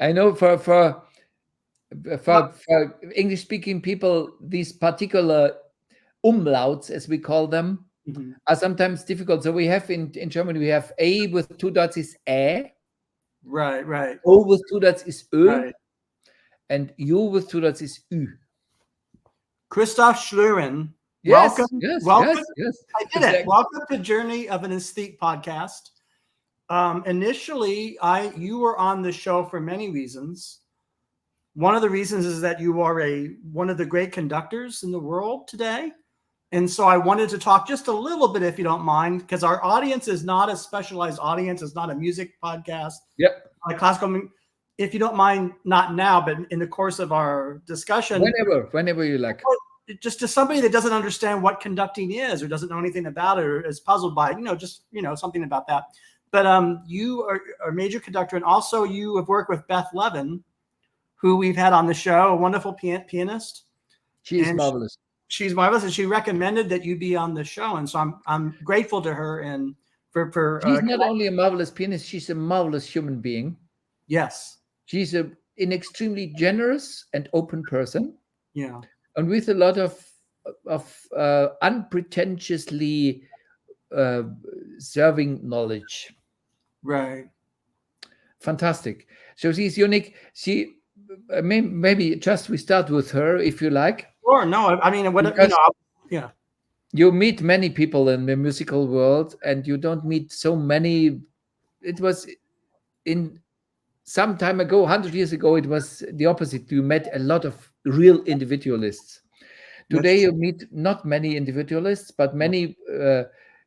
I know for English-speaking people, these particular umlauts, as we call them, are sometimes difficult. So we have in German, we have A with two dots is Ä. Right. O with two dots is Ö. Right. And U with two dots is Ü. Christoph Schlüren. Yes, welcome. Yes. I did Exactly. it. Welcome to Journey of an Aesthete podcast. Initially, you were on the show for many reasons. One of the reasons is that you are one of the great conductors in the world today. And so I wanted to talk just a little bit, if you don't mind, because our audience is not a specialized audience. It's not a music podcast. Yep. Like classical. If you don't mind, not now, but in the course of our discussion. Whenever you like. Just to somebody that doesn't understand what conducting is or doesn't know anything about it or is puzzled by it, something about that. But you are a major conductor, and also you have worked with Beth Levin, who we've had on the show, a wonderful pianist. She is marvelous. She's marvelous, and she recommended that you be on the show, and so I'm grateful to her. And for she's not only a marvelous pianist, she's a marvelous human being. Yes, she's an extremely generous and open person. Yeah, and with a lot of unpretentiously serving knowledge. Right. Fantastic. So she's unique. She maybe just we start with her, if you like. Sure. No, I mean, yeah. You meet many people in the musical world, and you don't meet so many. It was in some time ago, 100 years ago, it was the opposite. You met a lot of real individualists. Today, you meet not many individualists, but many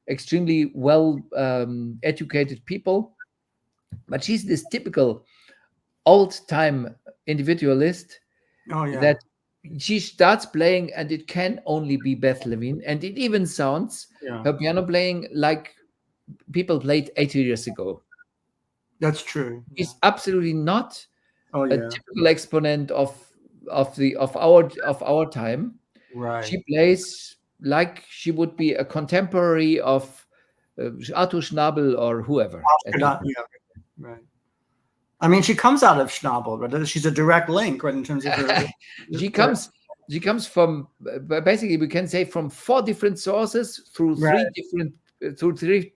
extremely well educated people. But she's this typical old-time individualist that she starts playing, and it can only be Beth Levin, and it even sounds her piano playing like people played 80 years ago. That's true. She's absolutely not a typical exponent of our time. Right. She plays like she would be a contemporary of Arthur Schnabel or whoever. Right. I mean, she comes out of Schnabel, but she's a direct link, right? In terms of her. She comes from basically, we can say, from 4 different sources through three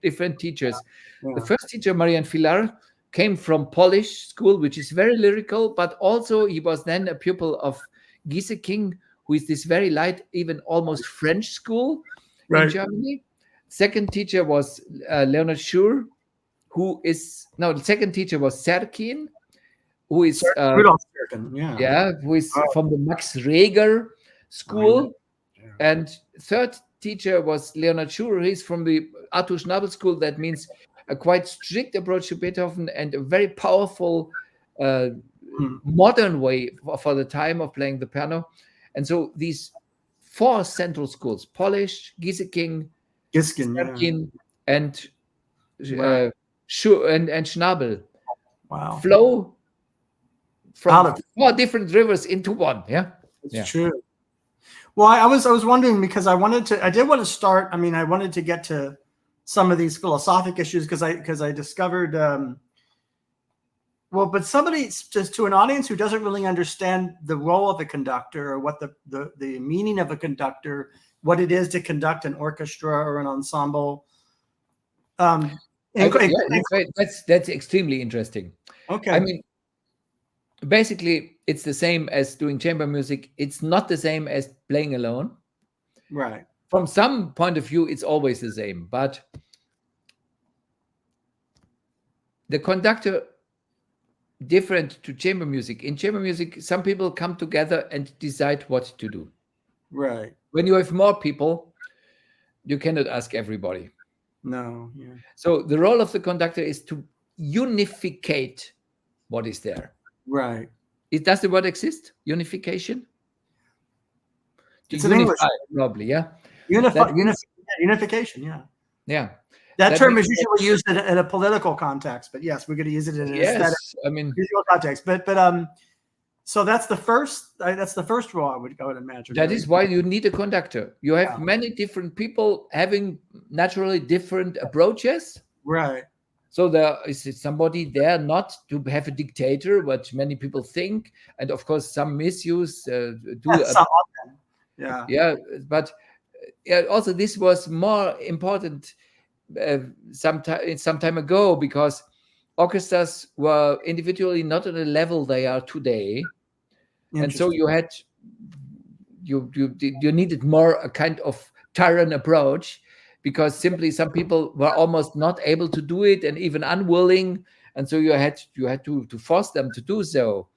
different teachers. Yeah. The first teacher, Marian Filar, came from Polish school, which is very lyrical, but also he was then a pupil of Gieseking, who is this very light, even almost French school in Germany. Second teacher was Leonard Schur, the second teacher was Serkin, who is who is from the Max Reger school. And third teacher was Leonard Schur. He's from the Arthur Schnabel school. That means a quite strict approach to Beethoven and a very powerful modern way for the time of playing the piano. And so these 4 central schools, Polish, Gieseking, Serkin, and Schur and Schnabel, flow from 4 different rivers into one. It's true. Well, I was wondering, because I did want to start. I mean, I wanted to get to some of these philosophic issues because I discovered, but somebody, just to an audience who doesn't really understand the role of a conductor or what the meaning of a conductor, what it is to conduct an orchestra or an ensemble. That's extremely interesting. Okay. I mean, basically, it's the same as doing chamber music. It's not the same as playing alone. Right. From some point of view, it's always the same. But the conductor, different to chamber music. In chamber music, some people come together and decide what to do. Right. When you have more people, you cannot ask everybody. No. Yeah. So the role of the conductor is to unificate what is there. Right. Does the word exist? Unification? It's an English, probably, yeah. Unification, yeah. Yeah. That term is usually used in a political context, but yes, we're going to use it in an aesthetic, visual context. But so that's the first role I would imagine. That is why you need a conductor. You have many different people having naturally different approaches. Right. So there is somebody there not to have a dictator, what many people think, and of course some misuse some of them. Yeah, but also this was more important some time ago, because orchestras were individually not on the level they are today, and so you needed more a kind of tyrant approach, because simply some people were almost not able to do it and even unwilling, and so you had to force them to do so.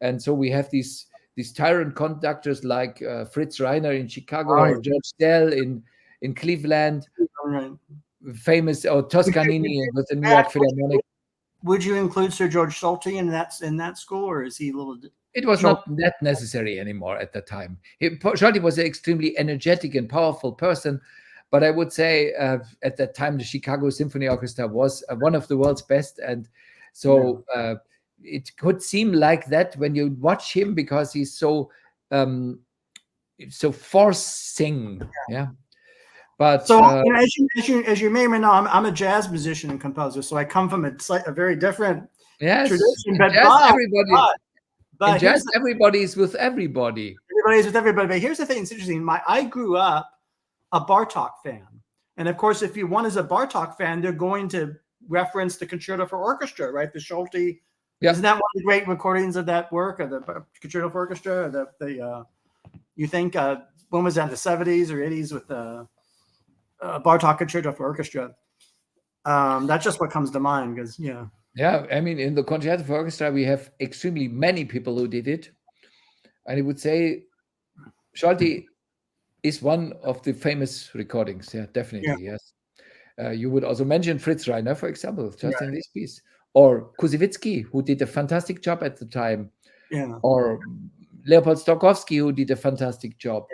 And so we have these tyrant conductors like Fritz Reiner in Chicago, or George Dell in Cleveland, famous, or Toscanini with the New York Philharmonic. Would you include Sir George Solti in that school, or is he a little? It was not that necessary anymore at the time. Solti was an extremely energetic and powerful person, but I would say at that time the Chicago Symphony Orchestra was one of the world's best, and so it could seem like that when you watch him, because he's so forcing, But so as you may or may know, I'm a jazz musician and composer, so I come from a very different tradition. But in jazz, everybody's with everybody. Everybody's with everybody. But here's the thing: it's interesting. I grew up a Bartók fan, and of course, if one is a Bartók fan, they're going to reference the Concerto for Orchestra, right? The Solti. Yeah. Isn't that one of the great recordings of that work, of the Concerto for Orchestra? You think when was that? The 70s or 80s with the Bartók Concerto for Orchestra. That's just what comes to mind, because Yeah, I mean, in the Concerto for Orchestra, we have extremely many people who did it, and I would say Solti is one of the famous recordings. Yeah, definitely, yes. You would also mention Fritz Reiner, for example, just in this piece, or Kusewitzki, who did a fantastic job at the time, or Leopold Stokowski, who did a fantastic job,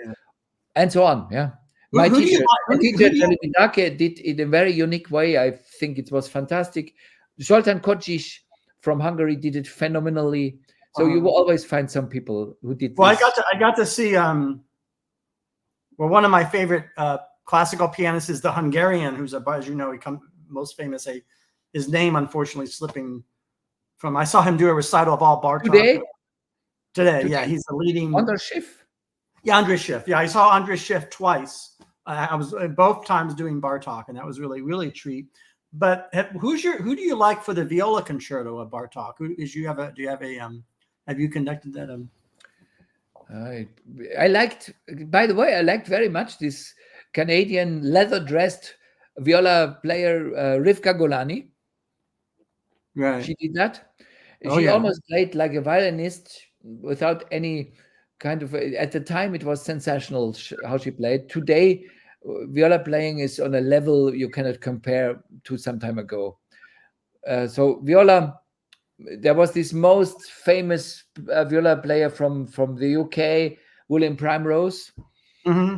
and so on. Yeah. My teacher, Celibidache, did it in a very unique way. I think it was fantastic. Zoltán Kocsis from Hungary did it phenomenally. So you will always find some people who did. Well, this. I got to see. One of my favorite classical pianists is the Hungarian, who's as you know, most famous. His name, unfortunately, slipping from. I saw him do a recital of all Bartók today. Yeah, he's the leading. András Schiff. Yeah, András Schiff. Yeah, I saw András Schiff twice. I was both times doing Bartók, and that was really, really a treat. But who do you like for the viola concerto of Bartók? Have you conducted that? I liked, by the way, very much this Canadian leather-dressed viola player, Rivka Golani. Right. She did that. She almost played like a violinist without any kind of, at the time it was sensational how she played. Today, viola playing is on a level you cannot compare to some time ago. So viola, there was this most famous viola player from the UK, William Primrose. Mm-hmm.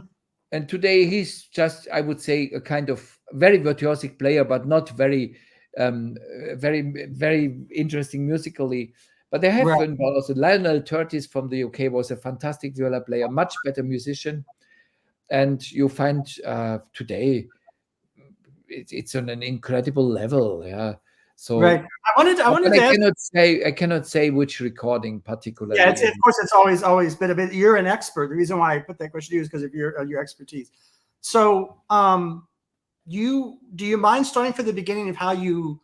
And today he's just, I would say, a kind of very virtuosic player, but not very, very interesting musically. But they have also Lionel Curtis from the UK was a fantastic viola player, much better musician. And you find today it's on an incredible level. Yeah. So I wanted to ask, I cannot say which recording particularly. Yeah, of course it's always been a bit. You're an expert. The reason why I put that question to you is because of your expertise. So do you mind starting from the beginning of how you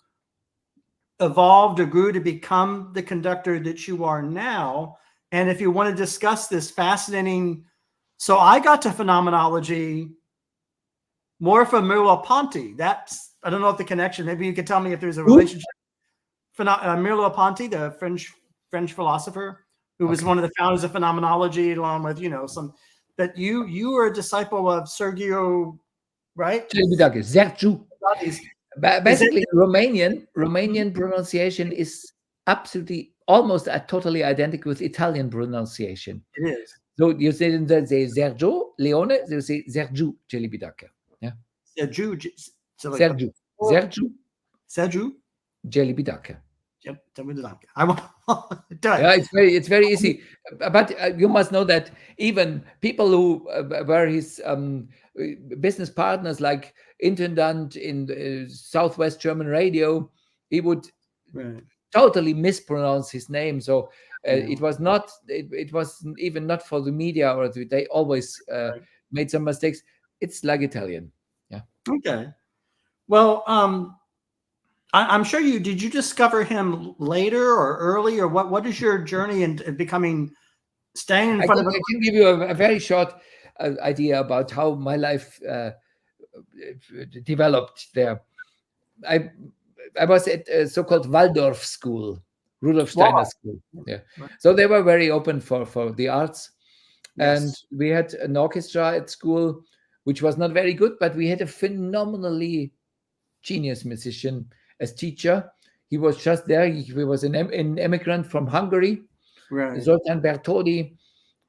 evolved or grew to become the conductor that you are now? And if you want to discuss this fascinating, so I got to phenomenology more from Merleau-Ponty. That's, I don't know if the connection, maybe you could tell me if there's a relationship. Merleau-Ponty, the French philosopher, who was one of the founders of phenomenology, along with, that you were a disciple of Sergiu, right? Sergiu. Basically, Romanian pronunciation is absolutely almost totally identical with Italian pronunciation. It is. So you say Sergiu Leone, you say Sergiu Celibidache. Yeah. Sergiu Celibidache. Yeah, it's very easy. But you must know that even people who were his business partners, like intendant in Southwest German Radio, he would totally mispronounce his name. So it was not, it was even not for the media, or they always made some mistakes. It's like Italian. Yeah. Okay. Well, I'm sure did you discover him later or early, or what is your journey in becoming, staying in front of him? I can give you a very short idea about how my life developed there. I was at a so-called Waldorf school, Rudolf Steiner school. Yeah. So they were very open for the arts. Yes. And we had an orchestra at school, which was not very good, but we had a phenomenally genius musician as teacher. He was just there. He was an immigrant from Hungary, Zoltán Bertoldi.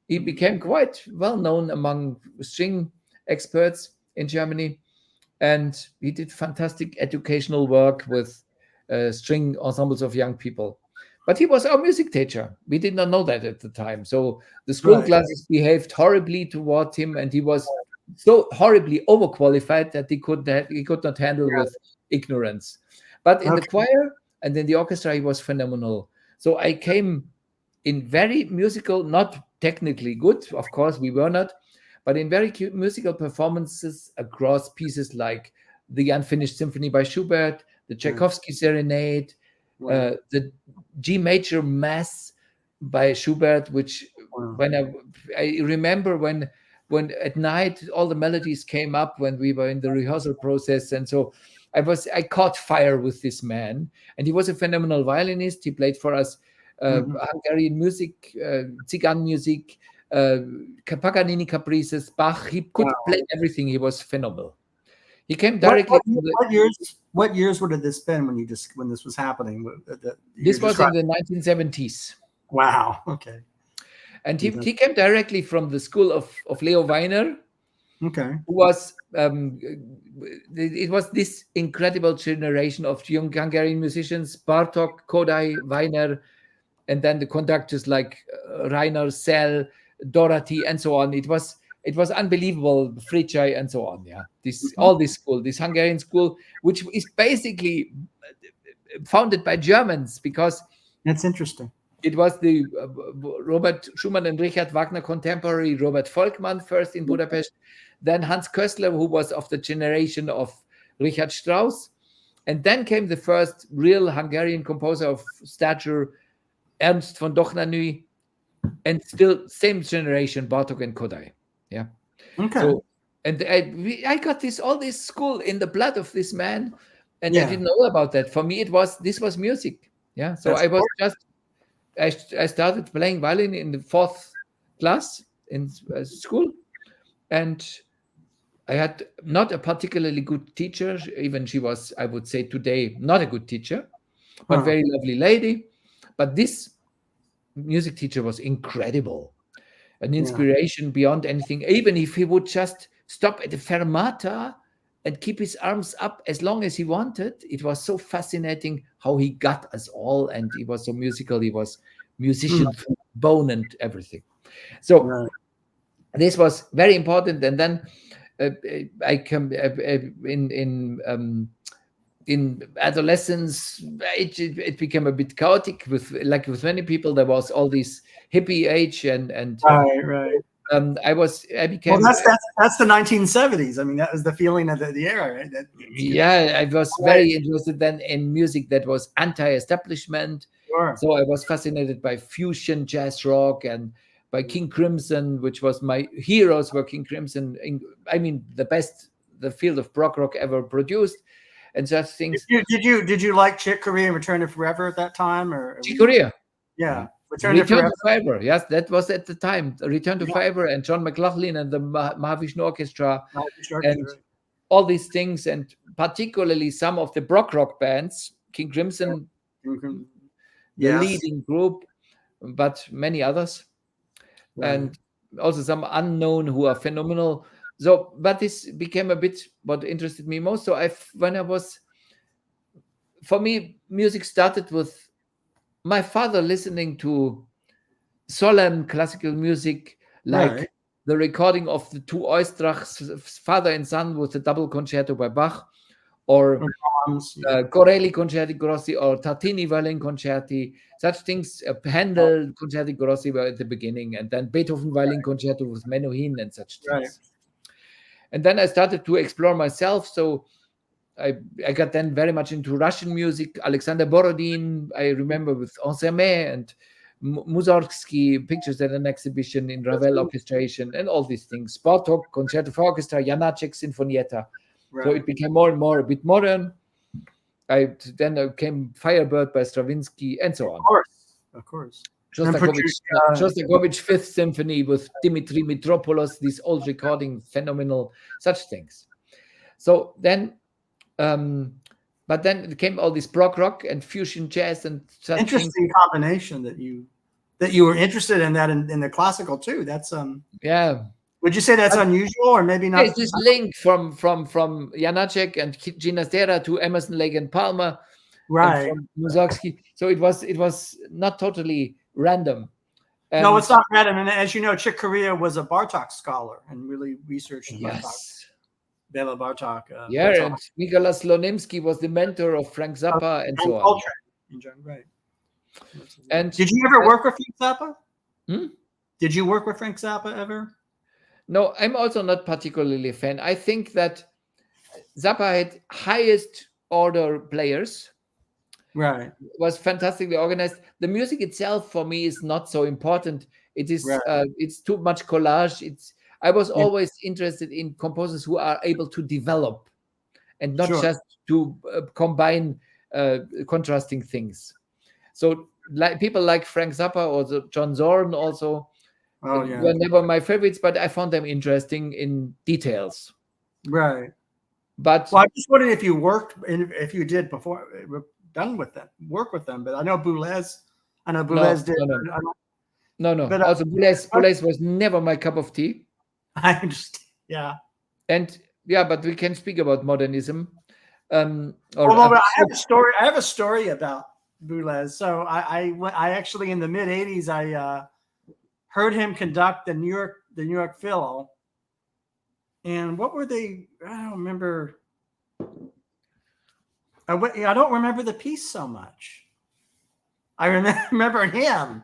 He became quite well known among string experts in Germany. And he did fantastic educational work with string ensembles of young people. But he was our music teacher. We did not know that at the time. So the school classes behaved horribly toward him, and he was so horribly overqualified that he could not handle with ignorance. But in the choir and in the orchestra, he was phenomenal. So I came in very musical, not technically good, of course, we were not, but in very cute musical performances across pieces like the Unfinished Symphony by Schubert, the Tchaikovsky Serenade, the G major Mass by Schubert, which when I remember when at night all the melodies came up when we were in the rehearsal process, and so I caught fire with this man, and he was a phenomenal violinist. He played for us Hungarian music, Tzigane music, Paganini caprices, Bach. He could play everything. He was phenomenal. He came directly. What years would have this been when this was happening? This was in the 1970s. Wow. Okay. And he came directly from the school of Leo Weiner. Okay. Who was it was this incredible generation of young Hungarian musicians: Bartók, Kodály, Weiner, and then the conductors like Rainer, Szell, Dorothy, and so on. It was unbelievable, Fritzsche, and so on. Yeah, this Hungarian school, which is basically founded by Germans, because that's interesting. It was the Robert Schumann and Richard Wagner contemporary Robert Volkmann first in Budapest, then Hans Köstler, who was of the generation of Richard Strauss, and then came the first real Hungarian composer of stature, Ernst von Dohnanyi, and still same generation, Bartók and Kodály. Yeah. Okay. So, and I got all this school in the blood of this man, and I didn't know about that. For me, this was music. Yeah. So I started playing violin in the 4th class in school, and I had not a particularly good teacher. Even she was, I would say today, not a good teacher, but very lovely lady. But this music teacher was incredible, an inspiration beyond anything. Even if he would just stop at the fermata and keep his arms up as long as he wanted, it was so fascinating how he got us all, and he was so musical. He was musician through bone and everything. So this was very important. And then I come in adolescence, it became a bit chaotic with many people. There was all this hippie age and right. I became. Well, that's the 1970s. I mean, that was the feeling of the era, right? I was very interested then in music that was anti-establishment. Sure. So I was fascinated by fusion, jazz rock, and by King Crimson, which was my heroes were King Crimson. The field of prog rock ever produced, and such things. Did you like Chick Corea and Return to Forever at that time, or Chick Corea? Yeah. Return to Forever. Yes, that was at the time. Return to Forever and John McLaughlin and the Mahavishnu Orchestra and all these things, and particularly some of the prog rock bands, King Crimson, the leading group, but many others, and also some unknown who are phenomenal. So, but this became a bit what interested me most. So for me, music started with my father listening to solemn classical music, like the recording of the two Oistrachs, father and son, with the double concerto by Bach, or Corelli Concerti Grossi, or Tartini Violin Concerti, such things. Handel Concerti Grossi were at the beginning, and then Beethoven Violin Concerto with Menuhin and such things. Right. And then I started to explore myself. So I got then very much into Russian music. Alexander Borodin, I remember, with Ensemble and Mussorgsky, pictures at an exhibition in Ravel orchestration, and all these things. Bartók, Concerto for Orchestra, Janáček, Sinfonietta. Right. So it became more and more a bit modern. Then came Firebird by Stravinsky, and so on. Of course. Shostakovich Fifth Symphony with Dimitri Mitropoulos, these old recording, phenomenal, such things. So then, but then it came all this prog rock and fusion jazz and such interesting things. Combination that you were interested in that in the classical too. That's yeah. Would you say that's unusual, or maybe not? There's this link from Janáček and Ginastera to Emerson, Lake and Palmer, right? And from Mussorgsky. So it was not totally random. No, it's not random. And as you know, Chick Corea was a Bartók scholar and really researched Bartók. Bela Bartók. Bartók. And Nicholas Slonimsky was the mentor of Frank Zappa and so on. Right. And did you ever work with Frank Zappa? Did you work with Frank Zappa ever? No, I'm also not particularly a fan. I think that Zappa had highest order players. Right. Was fantastically organized. The music itself for me is not so important. It is it's too much collage. I was always interested in composers who are able to develop and not just to combine contrasting things. So people like Frank Zappa or John Zorn also were never my favorites, but I found them interesting in details. Right. But I'm just wondering if you worked, if you did before, work with them. But I know Boulez. I know Boulez did. No. But also Boulez was never my cup of tea. I understand. Yeah. And but we can speak about modernism. I have a story about Boulez. So I actually in the mid '80s I heard him conduct the New York Phil. And what were they? I don't remember. I don't remember the piece so much. I remember him.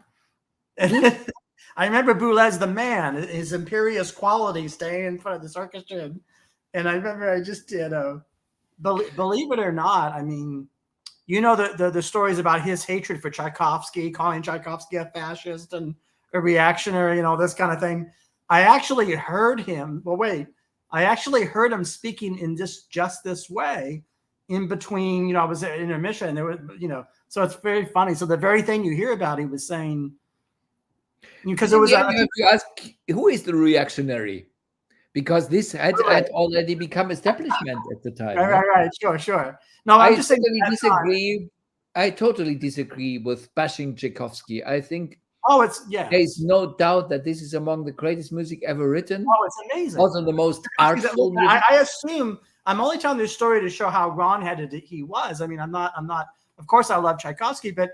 I remember Boulez the man, his imperious quality, staying in front of this orchestra. And I remember I just did believe it or not, I mean, you know the stories about his hatred for Tchaikovsky, calling Tchaikovsky a fascist and a reactionary and all this kind of thing. I actually heard him. I actually heard him speaking in just this way in between. I was at intermission. There was, so it's very funny. So the very thing you hear about, he was saying, because it was. You have to ask who is the reactionary, because this had already become establishment at the time. Right. Sure. No, I'm just saying. I totally disagree with bashing Tchaikovsky. I think. There is no doubt that this is among the greatest music ever written. Oh, it's amazing. Also the most artful music. I assume I'm only telling this story to show how wrong-headed he was. I mean, I'm not. Of course, I love Tchaikovsky, but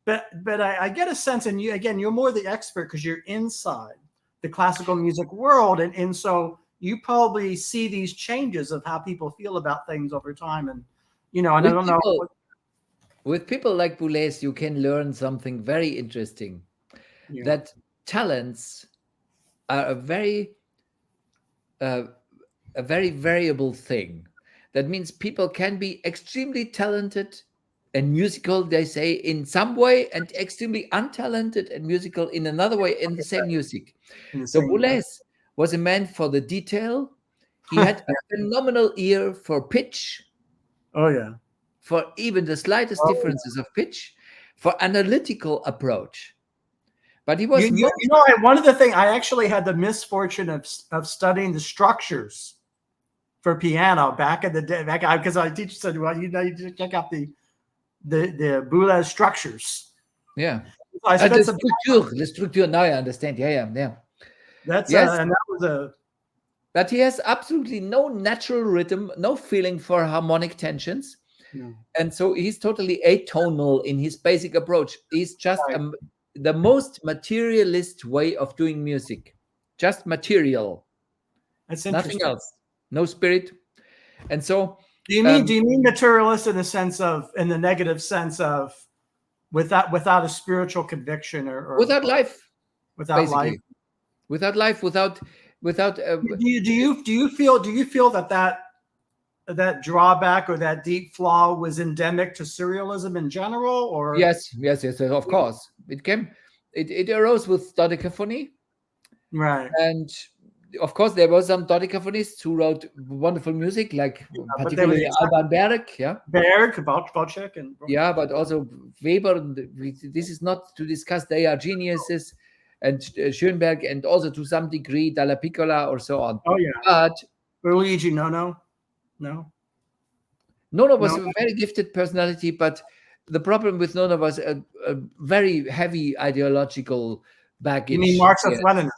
I get a sense, and you're more the expert because you're inside the classical music world, and so you probably see these changes of how people feel about things over time, and I don't know. With people like Boulez, you can learn something very interesting. Yeah. That talents are a very variable thing. That means people can be extremely talented and musical, they say, in some way, and extremely untalented and musical in another way in the same music. So Boulez was a man for the detail. He had a phenomenal ear for pitch. Oh, yeah. For even the slightest differences of pitch, for analytical approach. But he was one of the things I actually had the misfortune of studying the structures for piano back in the day, because our teacher said, you need to check out the Boulez structures. Yeah. So I spent the structure. Now I understand. Yeah. That's and that was But he has absolutely no natural rhythm, no feeling for harmonic tensions. No. And so he's totally atonal in his basic approach. He's just the most materialist way of doing music. Just material. That's nothing else. No spirit. And so Do you mean materialist in the negative sense of without a spiritual conviction or without life, without basically. life, without life, without. Do you feel that drawback or that deep flaw was endemic to surrealism in general, or Yes, of course. It arose with dodecaphony, right? and of course there were some dodecaphonists who wrote wonderful music, like particularly Alban Berg, Berg, Bocek, and but also Weber. This is not to discuss; they are geniuses, and Schoenberg, and also to some degree Dalla Piccola or so on. Oh yeah, but Luigi Nono was a very gifted personality, but the problem with Nono was a very heavy ideological baggage. You mean Marxist-Leninist?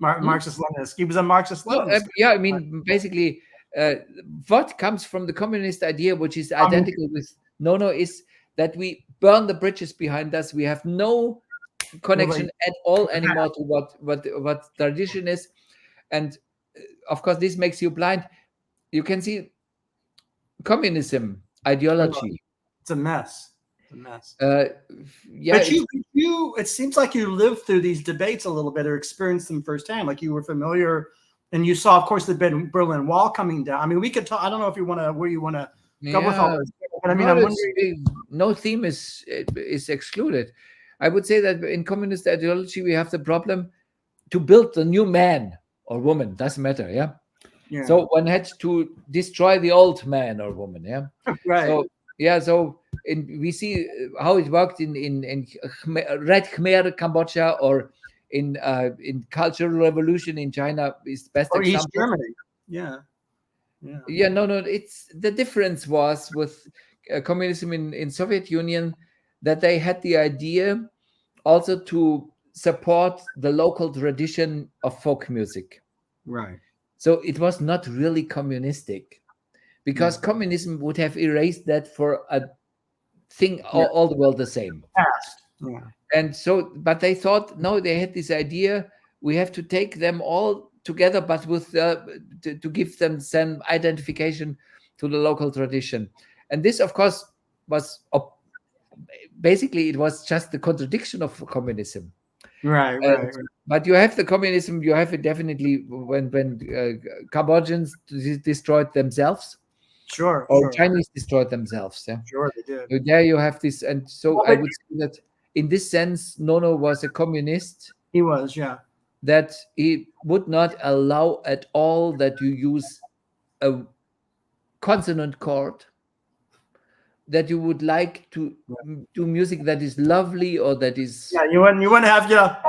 Marxist-Leninist. He was a Marxist-Leninist. I mean, basically, what comes from the communist idea, which is identical with Nono, is that we burn the bridges behind us. We have no connection at all anymore to what tradition is, and of course, this makes you blind. You can see communism ideology. It's a mess. But it seems like you lived through these debates a little bit or experienced them firsthand. Like you were familiar, and you saw, of course, the Berlin Wall coming down. I mean, we could talk. I don't know if you want to go with all this, but I mean, I'm wondering. No theme is excluded. I would say that in communist ideology, we have the problem to build the new man or woman. Doesn't matter. Yeah. So one had to destroy the old man or woman. Yeah. Right. So we see how it worked in Red Khmer Cambodia, or in Cultural Revolution in China is best or example. East Germany. Yeah. No. It's the difference was with communism in Soviet Union that they had the idea also to support the local tradition of folk music. Right. So it was not really communistic, because communism would have erased that for a thing all the world the same. Yeah. And so, but they thought, no, they had this idea, we have to take them all together, but with to give them some identification to the local tradition. And this, of course, was basically, it was just the contradiction of communism. Right. But you have the communism, you have it definitely when Cambodians destroyed themselves. Sure. Chinese destroyed themselves. Yeah. Sure, they did. So there you have this, and so I would say that in this sense, Nono was a communist. He was, yeah. That he would not allow at all that you use a consonant chord, that you would like to do music that is lovely or that is you wouldn't have a triad.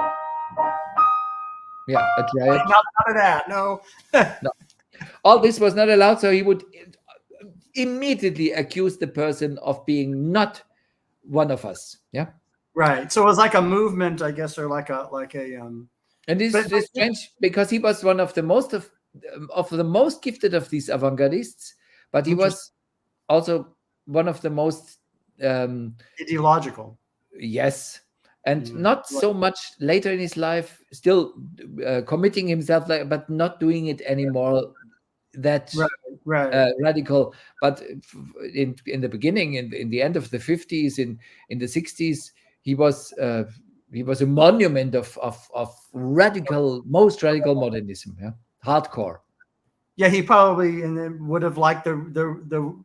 None of that. No. No. All this was not allowed, so he would immediately accuse the person of being not one of us. Yeah. Right. So it was like a movement, I guess, or like a and this is strange, because he was one of the most gifted of these avant-gardists, but he was also one of the most ideological. Yes. And not so much later in his life, still committing himself, but not doing it anymore that radical. But in the beginning, in the end of the 50s, in the 60s, he was a monument of most radical modernism. Yeah, hardcore. Yeah, he probably would have liked the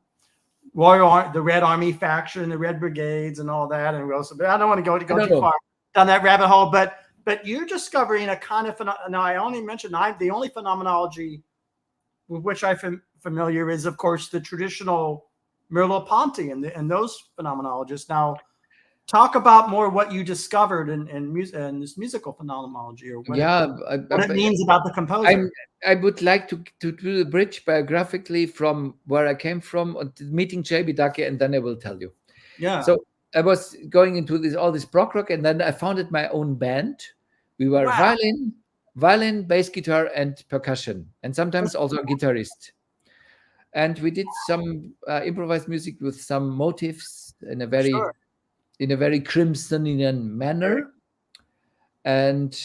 Red Army faction, the Red Brigades, and all that, and also. But I don't want to go too far down that rabbit hole. But you're discovering a kind of now. I only mentioned the only phenomenology with which I'm familiar is, of course, the traditional Merleau-Ponty and those phenomenologists. Now, talk about more what you discovered in this musical phenomenology, or what it means about the composer. I would like to do the bridge biographically from where I came from, meeting Celibidache, and then I will tell you. Yeah. So I was going into all this prog rock, and then I founded my own band. We were violin, bass guitar, and percussion, and sometimes also a guitarist. And we did some improvised music with some motifs in a very Crimsonian manner. And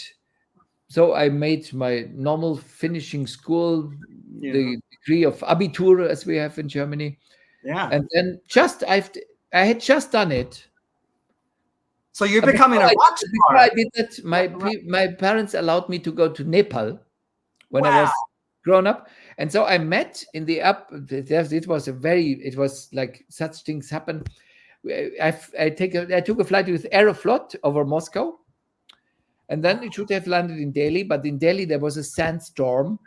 so I made my normal finishing school, the degree of Abitur, as we have in Germany. Yeah. And then I had just done it. So you're becoming a rock star. Before I did that, my parents allowed me to go to Nepal when I was grown up. And so I met in the it was like such things happen. I took a flight with Aeroflot over Moscow. And then it should have landed in Delhi. But in Delhi, there was a sandstorm.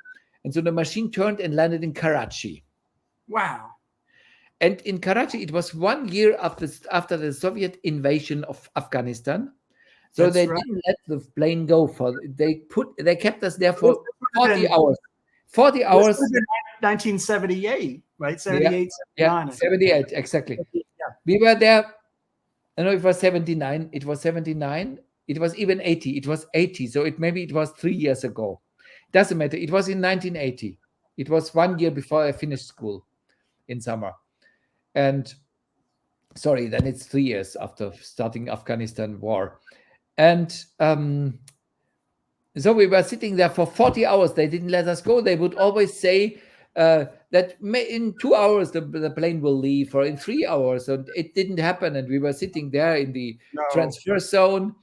And so the machine turned and landed in Karachi. Wow. And in Karachi, it was 1 year after the Soviet invasion of Afghanistan. So didn't let the plane go they kept us there for 40 hours. 40 hours. 1978, right? 78, yeah, 78, exactly. Yeah. We were there. I know it was 79. It was 79. It was even 80. It was 80. So maybe it was 3 years ago. Doesn't matter. It was in 1980. It was 1 year before I finished school in summer. And then it's 3 years after starting Afghanistan war. And so we were sitting there for 40 hours. They didn't let us go. They would always say that in 2 hours the plane will leave, or in 3 hours. And it didn't happen. And we were sitting there in the transfer zone.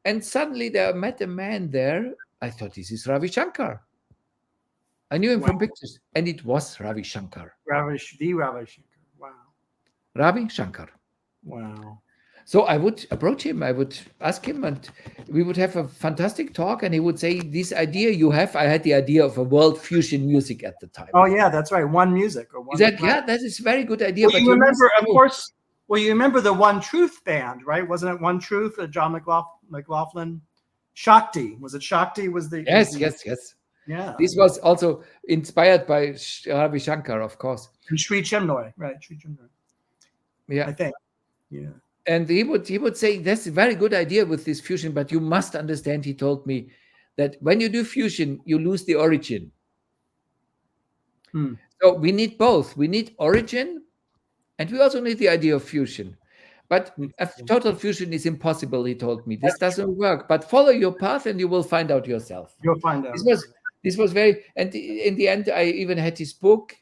And suddenly I met a man there. I thought, this is Ravi Shankar. I knew him from pictures. And it was Ravi Shankar. Ravi Shankar. Wow. Ravi Shankar. Wow. So I would approach him, I would ask him, and we would have a fantastic talk. And he would say, this idea you have, I had the idea of a world fusion music at the time. Oh, yeah, that's right. One music. He said, that is a very good idea. Well, but you remember, of course, you remember the One Truth band, right? Wasn't it One Truth, John McLaughlin? Shakti. Was it Shakti? Yes. Yeah. This was also inspired by Ravi Shankar, of course. And Sri Chinmoy, right? Sri Chinmoy. Yeah. I think. Yeah. And he would say, that's a very good idea with this fusion, but you must understand, he told me, that when you do fusion, you lose the origin. So we need both. We need origin, and we also need the idea of fusion. But a total fusion is impossible, he told me. This doesn't work, but follow your path and you will find out yourself. You'll find out. This was very, and in the end, I even had his book,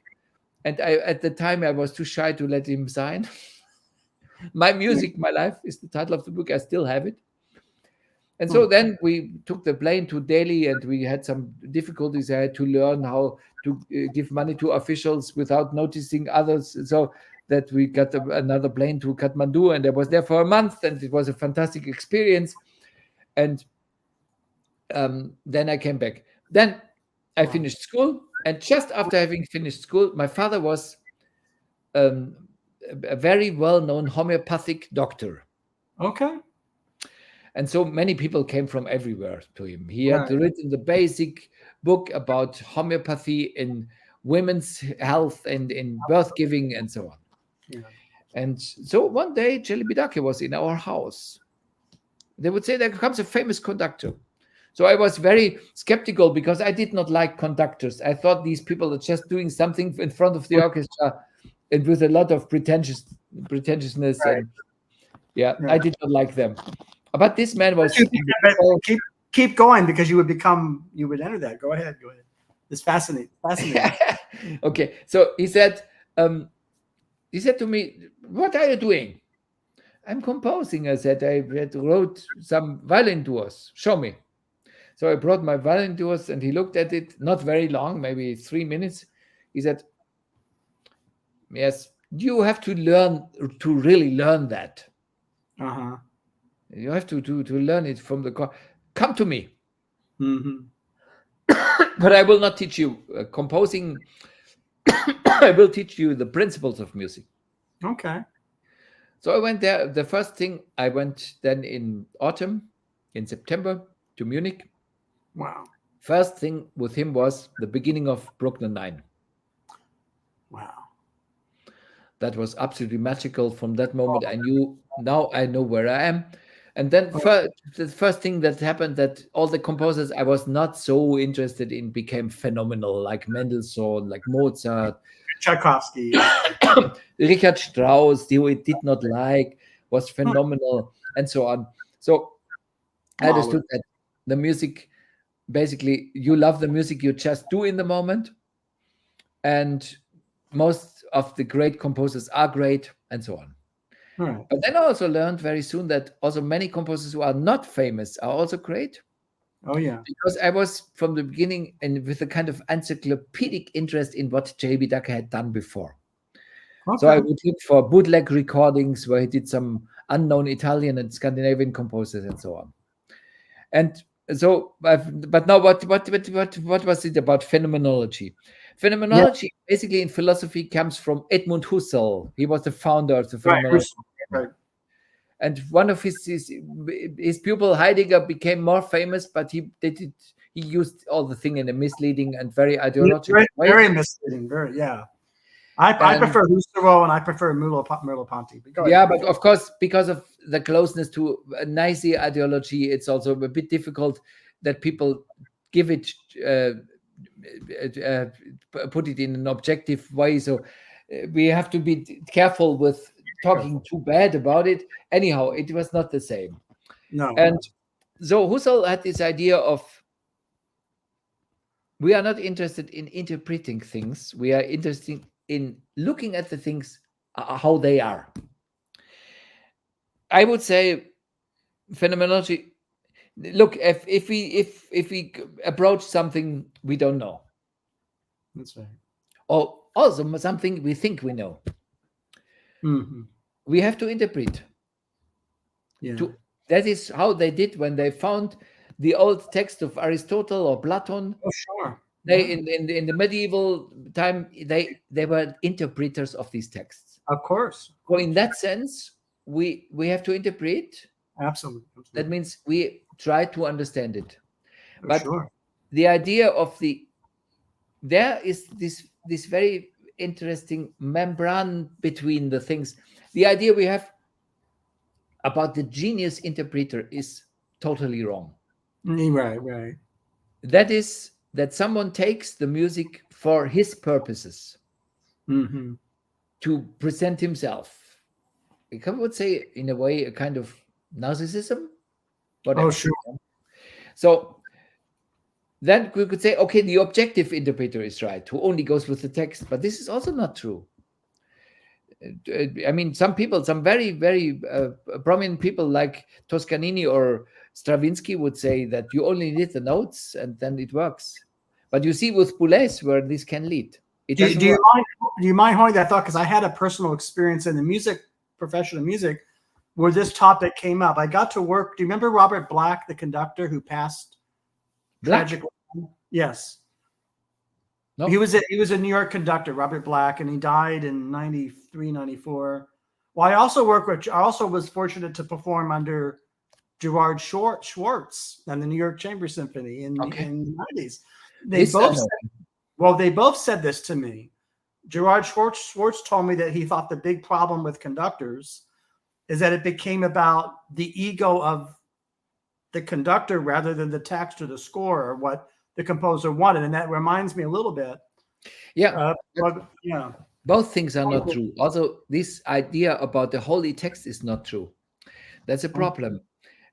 and at the time I was too shy to let him sign. My Music, My Life is the title of the book. I still have it. And so then we took the plane to Delhi, and we had some difficulties. I had to learn how to give money to officials without noticing others. So that we got another plane to Kathmandu, and I was there for a month, and it was a fantastic experience. And then I came back. Then I finished school, and just after having finished school, my father was a very well-known homeopathic doctor. Okay. And so many people came from everywhere to him. He had written the basic book about homeopathy in women's health and in birth giving and so on. Yeah. And so one day, Celibidache was in our house. They would say, there comes a famous conductor. So I was very skeptical because I did not like conductors. I thought these people are just doing something in front of the orchestra and with a lot of pretentiousness. Right. And I did not like them. But this man was... Keep going, because you would enter that. Go ahead. It's fascinating. Okay. So he said to me, what are you doing? I'm composing. I said, I wrote some violin duos. Show me. So I brought my violin duos, and he looked at it, not very long, maybe 3 minutes. He said, yes, you have to really learn that. Uh-huh. You have to learn it from the... Come to me. Mm-hmm. But I will not teach you composing. I will teach you the principles of music. Okay. So I went there. The first thing, I went then in autumn, in September, to Munich. Wow. First thing with him was the beginning of Bruckner 9. Wow. That was absolutely magical. From that moment, I knew, now I know where I am. And then the first thing that happened, that all the composers I was not so interested in became phenomenal, like Mendelssohn, like Mozart. Tchaikovsky. Richard Strauss, who I did not like, was phenomenal, and so on. So I understood that the music basically you love the music you just do in the moment, and most of the great composers are great, and so on. Right. But then I also learned very soon that also many composers who are not famous are also great. Oh yeah. Because I was from the beginning and with a kind of encyclopedic interest in what Celibidache had done before. Okay. So I would look for bootleg recordings where he did some unknown Italian and Scandinavian composers and so on. And so, but now what was it about phenomenology? Phenomenology basically in philosophy comes from Edmund Husserl. He was the founder of the phenomenology. Right. And one of his pupil Heidegger became more famous, but he used all the thing in a misleading and very ideological way. Very misleading. Very, yeah. I prefer Husserl and I prefer Merleau-Ponty. Yeah, but of course, because of the closeness to a Nazi ideology, it's also a bit difficult that people give it, put it in an objective way. So we have to be careful with talking too bad about it. Anyhow, it was not the same. No. And so Husserl had this idea of, we are not interested in interpreting things. We are interested in looking at the things how they are. I would say phenomenology. Look, if we approach something we don't know, that's right, or also something we think we know, we have to interpret. Yeah. That is how they did when they found the old text of Aristotle or Platon. Oh, sure. They in the medieval time they were interpreters of these texts. Of course. So in that sense, we have to interpret. Absolutely. That means we try to understand it. Oh, but sure. The idea of there is this very interesting membrane between the things. The idea we have about the genius interpreter is totally wrong. Right. That is that someone takes the music for his purposes to present himself. I would say, in a way, a kind of narcissism. Whatever. Oh, sure. So then we could say, okay, the objective interpreter is right, who only goes with the text. But this is also not true. I mean, some very, very prominent people like Toscanini or Stravinsky would say that you only need the notes and then it works. But you see with Boulez where this can lead. Do you mind holding that thought? Because I had a personal experience in the profession of music where this topic came up. I got to work. Do you remember Robert Black, the conductor who passed tragically? Yes. No. He was a New York conductor, Robert Black, and he died in 93, 94. Well, I also was fortunate to perform under Gerard Schwartz and the New York Chamber Symphony in the 90s. They both said this to me. Gerard Schwartz told me that he thought the big problem with conductors is that it became about the ego of the conductor rather than the text or the score or what the composer wanted. And that reminds me a little bit. Yeah. Both things are not true. Also, this idea about the holy text is not true. That's a problem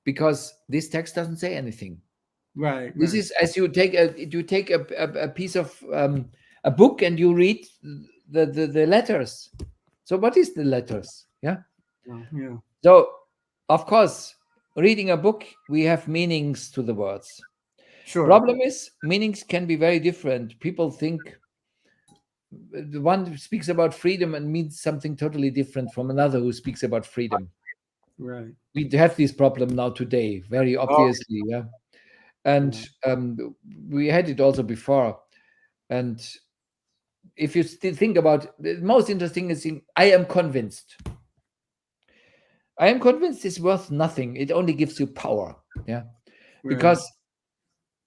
because this text doesn't say anything. Right. This is as you take a piece of a book and you read the letters. So what is the letters? Yeah. So of course, reading a book, we have meanings to the words. Sure. Problem is, meanings can be very different. People think the one who speaks about freedom and means something totally different from another who speaks about freedom. Right. We have this problem now today, very obviously. Yeah. And we had it also before. And if you still think about the most interesting thing, I am convinced is worth nothing. It only gives you power. Yeah. Right. Because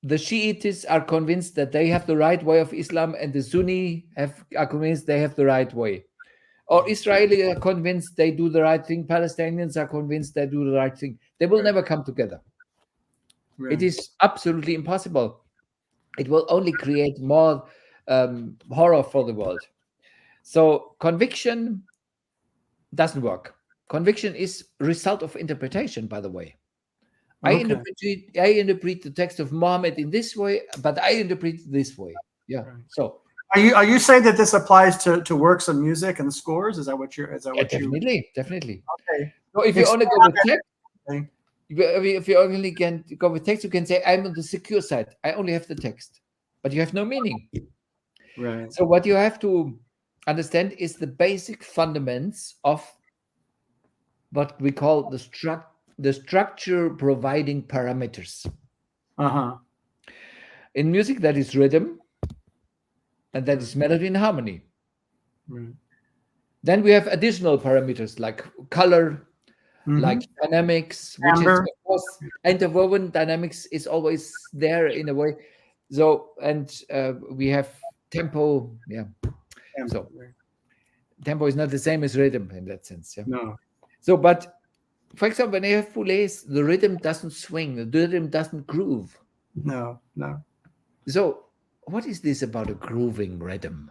the Shiites are convinced that they have the right way of Islam, and the Sunni are convinced they have the right way. Or Israelis are convinced they do the right thing. Palestinians are convinced they do the right thing. They will never come together. Right. It is absolutely impossible. It will only create more horror for the world. So conviction doesn't work. Conviction is result of interpretation, by the way. Okay. I interpret the text of Muhammad in this way, but I interpret it this way. Yeah. Right. So are you saying that this applies to works of music and scores? Is that what you're? Definitely. Okay. So if you only go with text, if you only can go with text, you can say I'm on the secure side. I only have the text, but you have no meaning. Right. So what you have to understand is the basic fundamentals of what we call the structure providing parameters. In music, that is rhythm, and that is melody and harmony. Then we have additional parameters like color, like dynamics, which is, of course, interwoven dynamics is always there in a way. So, and we have tempo. Yeah. So tempo is not the same as rhythm in that sense. Yeah. No. So, but for example, when you have foulettes, the rhythm doesn't swing, the rhythm doesn't groove. No. So, what is this about a grooving rhythm?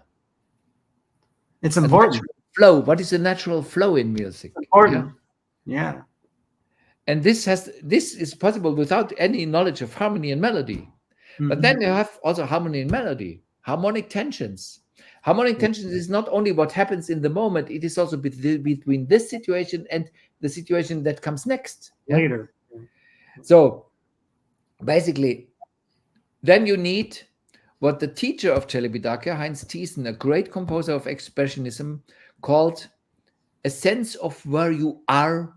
It's important. Flow. What is the natural flow in music? It's important. Yeah. And this is possible without any knowledge of harmony and melody. But then you have also harmony and melody, harmonic tensions. Harmonic tensions is not only what happens in the moment, it is also between this situation and the situation that comes next. Later. So basically, then you need what the teacher of Celibidache, Heinz Thiessen, a great composer of expressionism, called a sense of where you are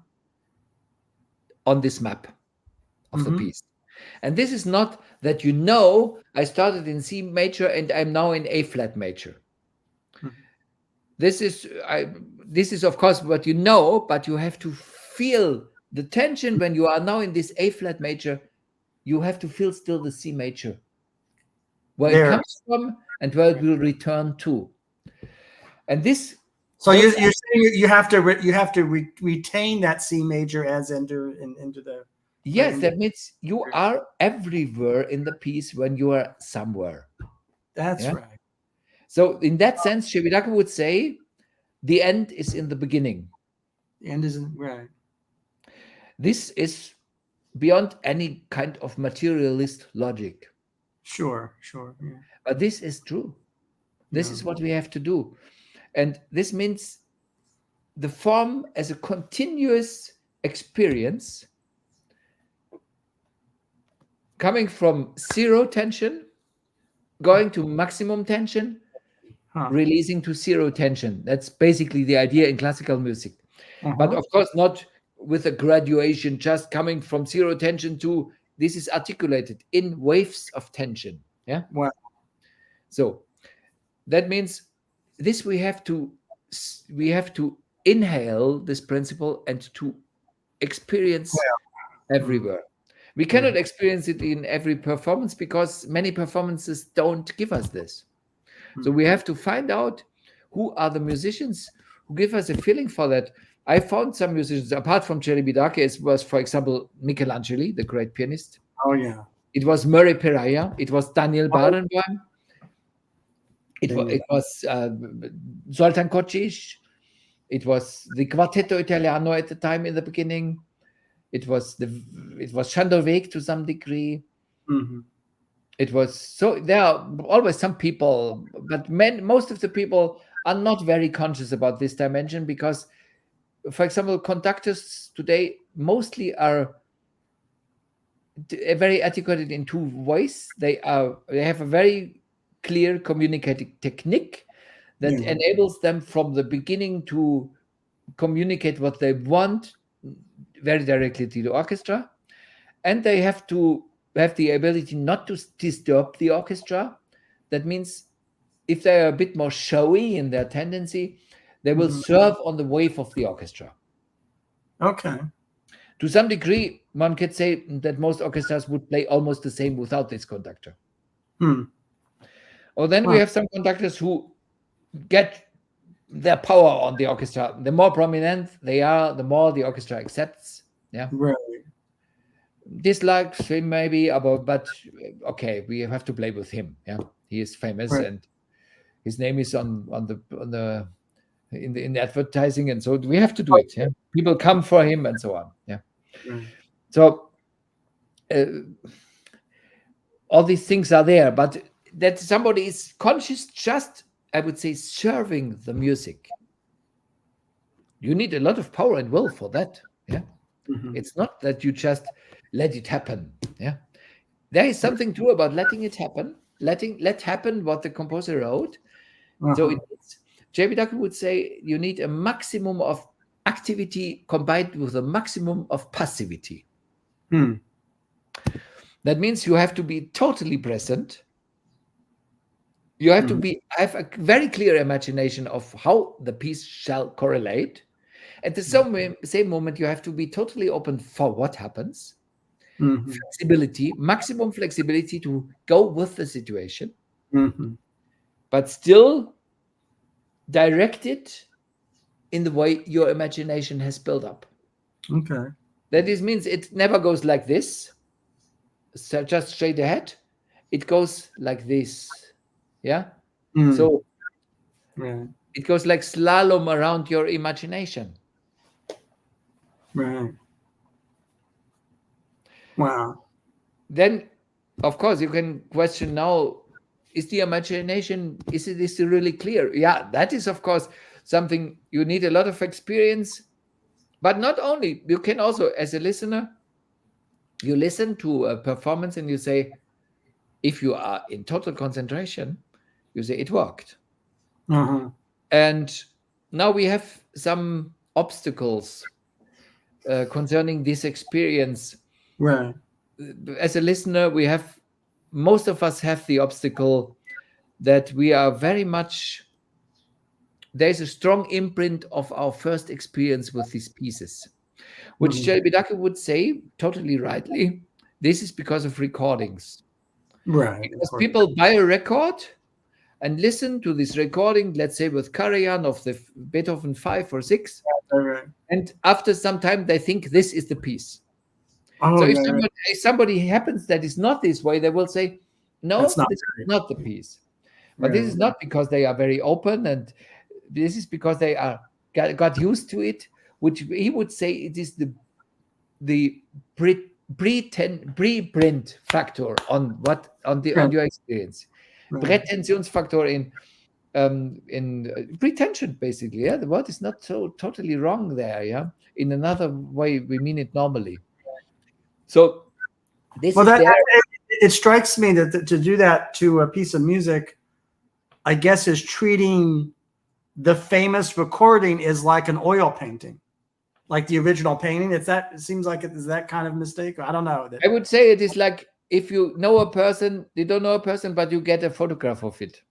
on this map of the piece. And this is not that I started in C major and I'm now in A flat major. This is of course what you know, but you have to feel the tension when you are now in this A flat major. You have to feel still the C major, where it comes from and where it will return to. And this. So you're saying you have to retain that C major as into the. Yes, that means you are everywhere in the piece when you are somewhere. That's right. So in that sense, Celibidache would say, the end is in the beginning. The end is right. This is beyond any kind of materialist logic. Sure. Yeah. But this is true. This is what we have to do. And this means the form as a continuous experience coming from zero tension, going to maximum tension, releasing to zero tension. That's basically the idea in classical music. But of course, not with a graduation, just coming from zero tension to, this is articulated in waves of tension. Yeah. Wow. So that means this we have to inhale this principle and to experience everywhere. We cannot experience it in every performance because many performances don't give us this. So we have to find out who are the musicians who give us a feeling for that. I found some musicians, apart from Celibidache, it was, for example, Michelangelo, the great pianist. Oh, yeah. It was Murray Perahia. It was Daniel Barenboim. It was Zoltán Kocsis. It was the Quartetto Italiano at the time in the beginning. It was Sándor Végh to some degree. It was so there are always some people, but most of the people are not very conscious about this dimension because, for example, conductors today mostly are very articulated in two ways. They have a very clear communicating technique that enables them from the beginning to communicate what they want very directly to the orchestra, and they have to have the ability not to disturb the orchestra. That means if they are a bit more showy in their tendency, they will surf on the wave of the orchestra. Okay. To some degree, one could say that most orchestras would play almost the same without this conductor. Or then we have some conductors who get their power on the orchestra. The more prominent they are, the more the orchestra accepts. Yeah. Right. Dislikes him maybe, but okay, we have to play with him. Yeah, he is famous and his name is in advertising, and so we have to do it. Yeah, people come for him and so on. Yeah. So all these things are there, but that somebody is conscious, just, I would say, serving the music. You need a lot of power and will for that. Yeah. It's not that you just let it happen. Yeah. There is something true about letting it happen, let happen what the composer wrote. So Celibidache would say you need a maximum of activity combined with a maximum of passivity. That means you have to be totally present. You have to have a very clear imagination of how the piece shall correlate. At the same moment, you have to be totally open for what happens. Flexibility, maximum flexibility to go with the situation, but still direct it in the way your imagination has built up. Okay. That means it never goes like this, so just straight ahead. It goes like this. Yeah. So it goes like slalom around your imagination. Right. Wow. Then, of course, you can question now, is the imagination, is it really clear? Yeah, that is, of course, something you need a lot of experience. But not only, you can also, as a listener, you listen to a performance and you say, if you are in total concentration, you say it worked. And now we have some obstacles concerning this experience. Right. As a listener, most of us have the obstacle that we are very much, there's a strong imprint of our first experience with these pieces, which Celibidache would say, totally rightly, this is because of recordings. Right. Because people buy a record and listen to this recording, let's say with Karajan of the Beethoven 5 or 6, and after some time they think this is the piece. So if somebody happens that is not this way, they will say, no, this is not the piece. But this is not because they are very open, and this is because they got used to it, which he would say it is the pre-print factor on your experience. Prätensionsfaktor in pretension, basically. Yeah, the word is not so totally wrong there. Yeah, in another way we mean it normally. So it strikes me that to do that to a piece of music, I guess, is treating the famous recording is like an oil painting, like the original painting. It seems like it is that kind of mistake. I don't know. I would say it is like if you know a person, you don't know a person, but you get a photograph of it.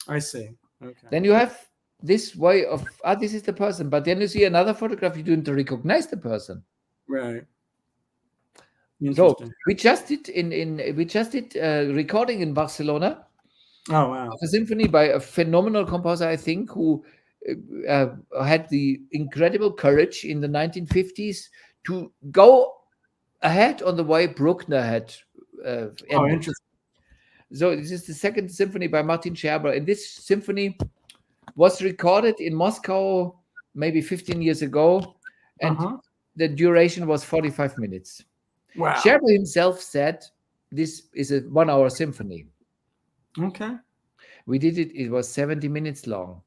I see. Okay. Then you have this way of, this is the person, but then you see another photograph, you don't recognize the person. Right. So we just did recording in Barcelona. Oh wow! Of a symphony by a phenomenal composer, I think, who had the incredible courage in the 1950s to go ahead on the way Bruckner had. Interesting. So this is the second symphony by Martin Scherber, and this symphony was recorded in Moscow maybe 15 years ago, and the duration was 45 minutes. Wow. Scherber himself said this is a 1-hour symphony. Okay. We did it. It was 70 minutes long.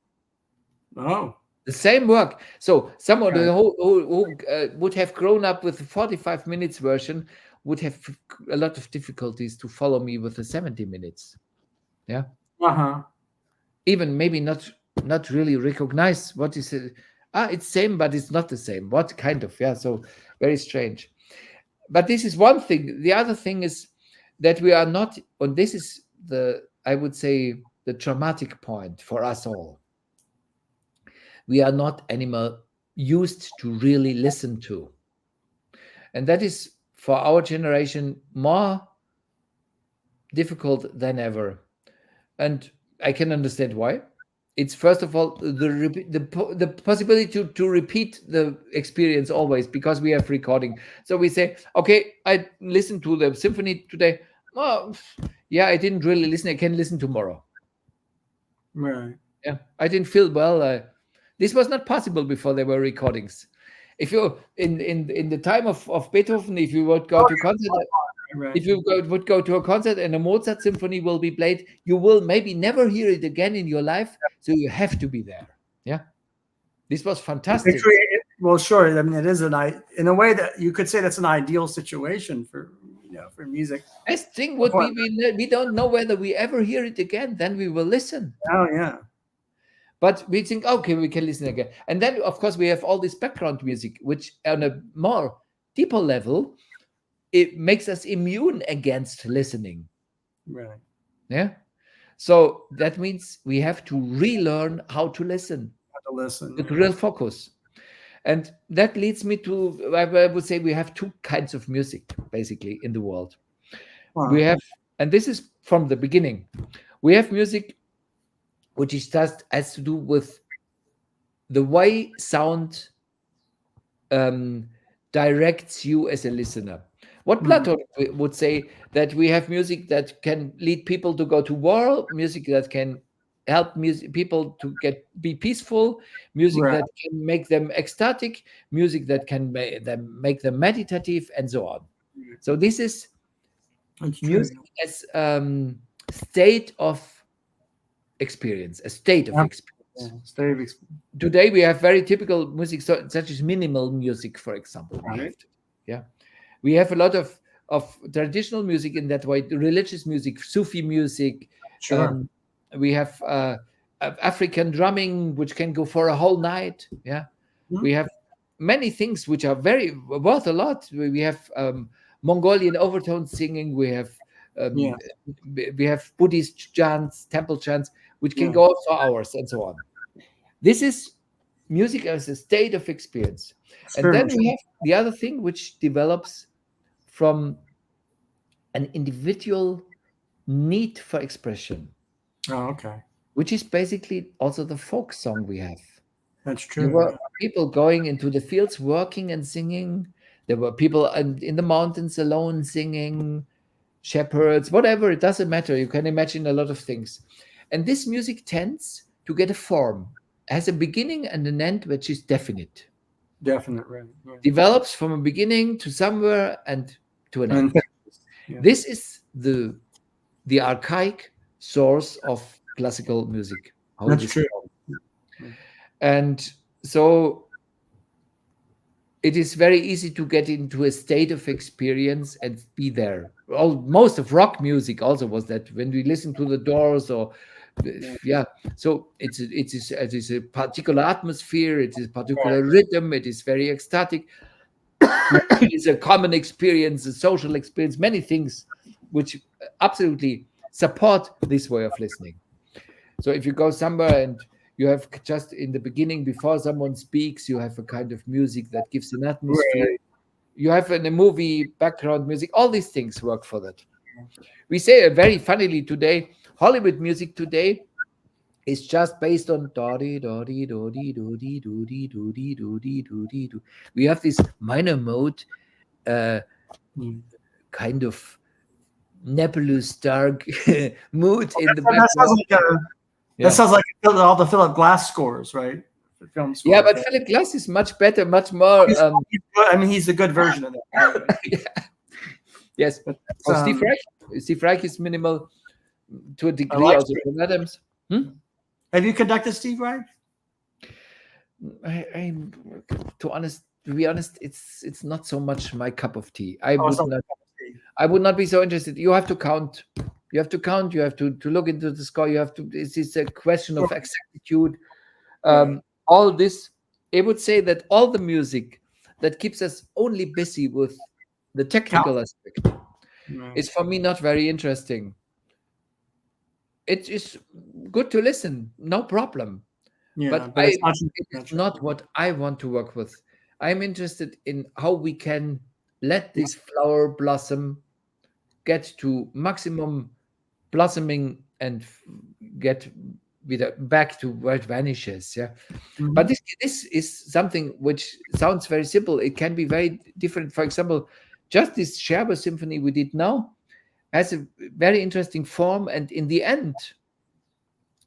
Oh. The same work. So someone who would have grown up with the 45 minutes version would have a lot of difficulties to follow me with the 70 minutes. Yeah. Even maybe not really recognize what is it. It's same, but it's not the same. What kind of? Yeah. So very strange. But this is one thing. The other thing is that we are not, and this is I would say, the dramatic point for us all. We are not anymore used to really listen to. And that is, for our generation, more difficult than ever. And I can understand why. It's, first of all, the possibility to repeat the experience always, because we have recording. So we say, okay, I listened to the symphony today. Oh, yeah, I didn't really listen. I can listen tomorrow. Right. Yeah, I didn't feel well. This was not possible before there were recordings. If you in the time of Beethoven, if you would go to concert, If you would go to a concert and a Mozart symphony will be played, you will maybe never hear it again in your life. So you have to be there. Yeah. This was fantastic. Well, sure. I mean, it is in a way that you could say that's an ideal situation for music. Best thing would be we don't know whether we ever hear it again. Then we will listen. Oh yeah. But we think, okay, we can listen again. And then, of course, we have all this background music, which on a more deeper level, it makes us immune against listening. Right. Yeah. So that means we have to relearn how to listen. With real focus. And that leads me to, I would say we have two kinds of music, basically, in the world. Wow. We have, and this is from the beginning, we have music which is just has to do with the way sound directs you as a listener. What Plato would say, that we have music that can lead people to go to war, music that can help people to be peaceful, music that can make them ecstatic, music that can make them meditative, and so on. So this is music as state of experience, a state of experience. Today we have very typical music, such as minimal music, for example. We have a lot of traditional music in that way, religious music, Sufi music. We have African drumming, which can go for a whole night. We have many things which are worth a lot. We have Mongolian overtone singing. We have Buddhist chants, temple chants, which can go on for hours, and so on. This is music as a state of experience. And then we have the other thing, which develops from an individual need for expression. Oh, okay. Which is basically also the folk song we have. That's true. There were people going into the fields working and singing. There were people in the mountains alone singing, shepherds, whatever, it doesn't matter. You can imagine a lot of things. And this music tends to get a form, has a beginning and an end which is definite. Definite, right. Develops from a beginning to somewhere and to an end. This is the archaic source of classical music. That's true. And so it is very easy to get into a state of experience and be there. Most of rock music also was that, when we listen to the Doors or so it is a particular atmosphere, it is a particular rhythm, it is very ecstatic. It is a common experience, a social experience, many things which absolutely support this way of listening. So if you go somewhere and you have just in the beginning, before someone speaks, you have a kind of music that gives an atmosphere. You have in a movie background music, all these things work for that. We say very funnily today, Hollywood music today is just based on do-di, do-di, do-di, do-di, do-di, do-di, do-di, do-di, do. We have this minor mode, kind of nebulous, dark mood in the background. That sounds like all the Philip Glass scores, right? The film scores, but Philip Glass is much better, much more. He's a good version of that. Yes, but Steve Reich is minimal to a degree. Also from Adams. Have you conducted Steve Reich? To be honest, it's not so much my cup of tea. I would not be so interested. You have to count. You have to look into the score. It's a question of exactitude. All this, I would say that all the music that keeps us only busy with the technical aspect is, for me, not very interesting. It is good to listen, no problem. But it's not what I want to work with. I'm interested in how we can let this flower blossom get to maximum blossoming and get back to where it vanishes. But this is something which sounds very simple. It can be very different. For example, just this Scherber symphony we did now has a very interesting form, and in the end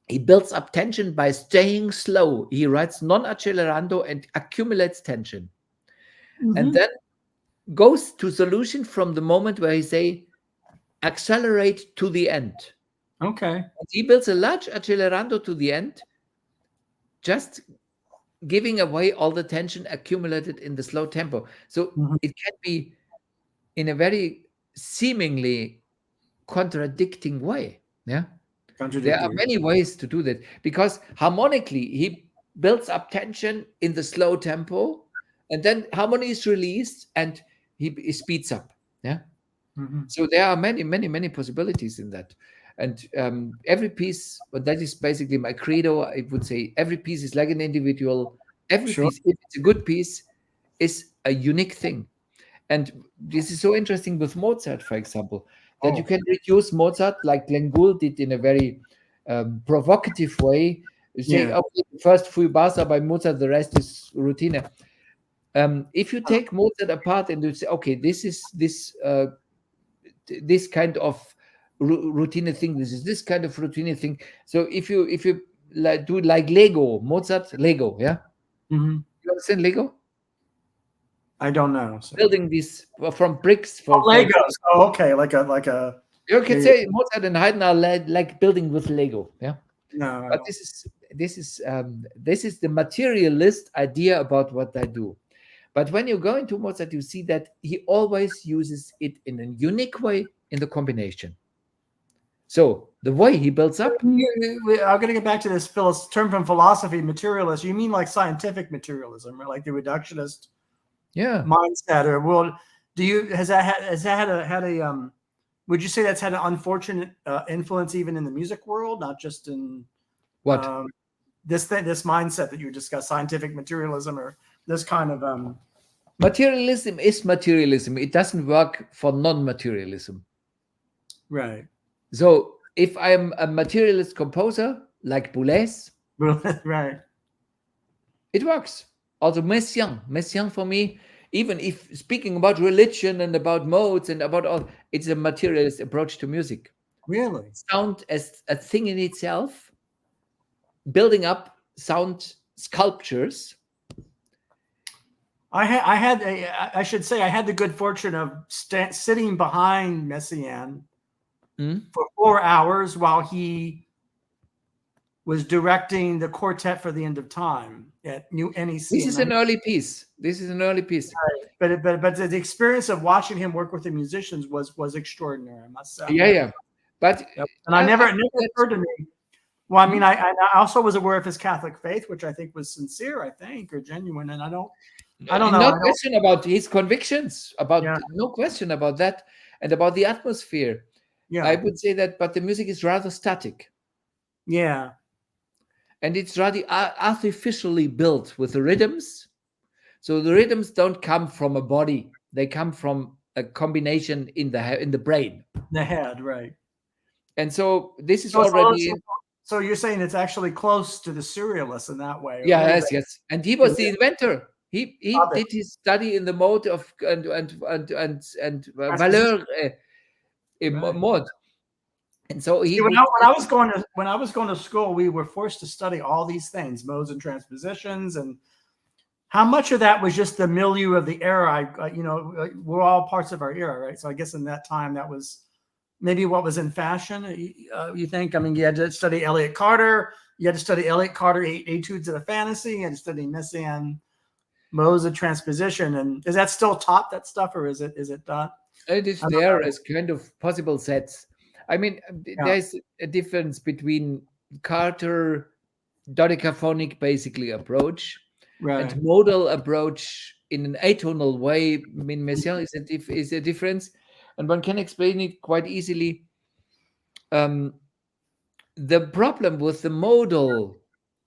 he builds up tension by staying slow. He writes non accelerando and accumulates tension. And then goes to solution from the moment where he say accelerate to the end. Okay. And he builds a large accelerando to the end, just giving away all the tension accumulated in the slow tempo. So it can be in a very seemingly contradicting way. Yeah. There are many ways to do that, because harmonically he builds up tension in the slow tempo, and then harmony is released and he speeds up. Yeah. So there are many possibilities in that. And every piece, but that is basically my credo, I would say every piece is like an individual. Every piece, if it's a good piece, is a unique thing. And this is so interesting with Mozart, for example, that you can reduce Mozart like Glenn Gould did in a very provocative way. You say, okay, the first few bars are by Mozart, the rest is routine. If you take Mozart apart and you say, okay, this is this kind of routine thing, this is this kind of routine thing. So if you do like Lego, Mozart, Lego, yeah? You understand Lego? I don't know. So. Building this from bricks. For Legos. Oh, okay. Like a. You can say Mozart and Haydn are like building with Lego. Yeah. No. But this is the materialist idea about what I do. But when you go into Mozart, you see that he always uses it in a unique way in the combination. So the way he builds up. I'm going to get back to this term from philosophy, materialist. You mean like scientific materialism, or like the reductionist mindset? Or has that had a would you say that's had an unfortunate influence even in the music world, not just in what this mindset that you discussed, scientific materialism, or this kind of materialism is materialism. It doesn't work for non-materialism. Right. So if I'm a materialist composer like Boulez, right, it works. Also Messiaen for me, even if speaking about religion and about modes and about all, it's a materialist approach to music. Really? Sound as a thing in itself, building up sound sculptures. I should say I had the good fortune of sitting behind Messiaen for 4 hours while he was directing the quartet for the End of Time at New NEC. This is an early piece. Right. But the experience of watching him work with the musicians was extraordinary, I must say. Yeah. But and I never occurred to me. Well, I mean, I also was aware of his Catholic faith, which I think was sincere, or genuine, and I don't know. No question about his convictions, no question about that, and about the atmosphere. Yeah, I would say that, but the music is rather static. Yeah. And it's rather artificially built with the rhythms. So the rhythms don't come from a body; they come from a combination in the brain, the head, right? And so this is already. So you're saying it's actually close to the surrealists in that way? Yeah, yes. And he was the inventor. He did his study in the mode of and valeur mode. And so when I was going to school, we were forced to study all these things, modes and transpositions, and how much of that was just the milieu of the era. We're all parts of our era, right? So I guess in that time, that was maybe what was in fashion. You think? I mean, you had to study Elliott Carter. You had to study Elliott Carter, Etudes of the Fantasy. You had to study Messiaen, modes of transposition. And is that still taught, that stuff, or is it not? It is there as kind of possible sets. I mean, there's a difference between Carter dodecaphonic basically approach and modal approach in an atonal way. I mean, Messiaen is a difference, and one can explain it quite easily. The problem with the modal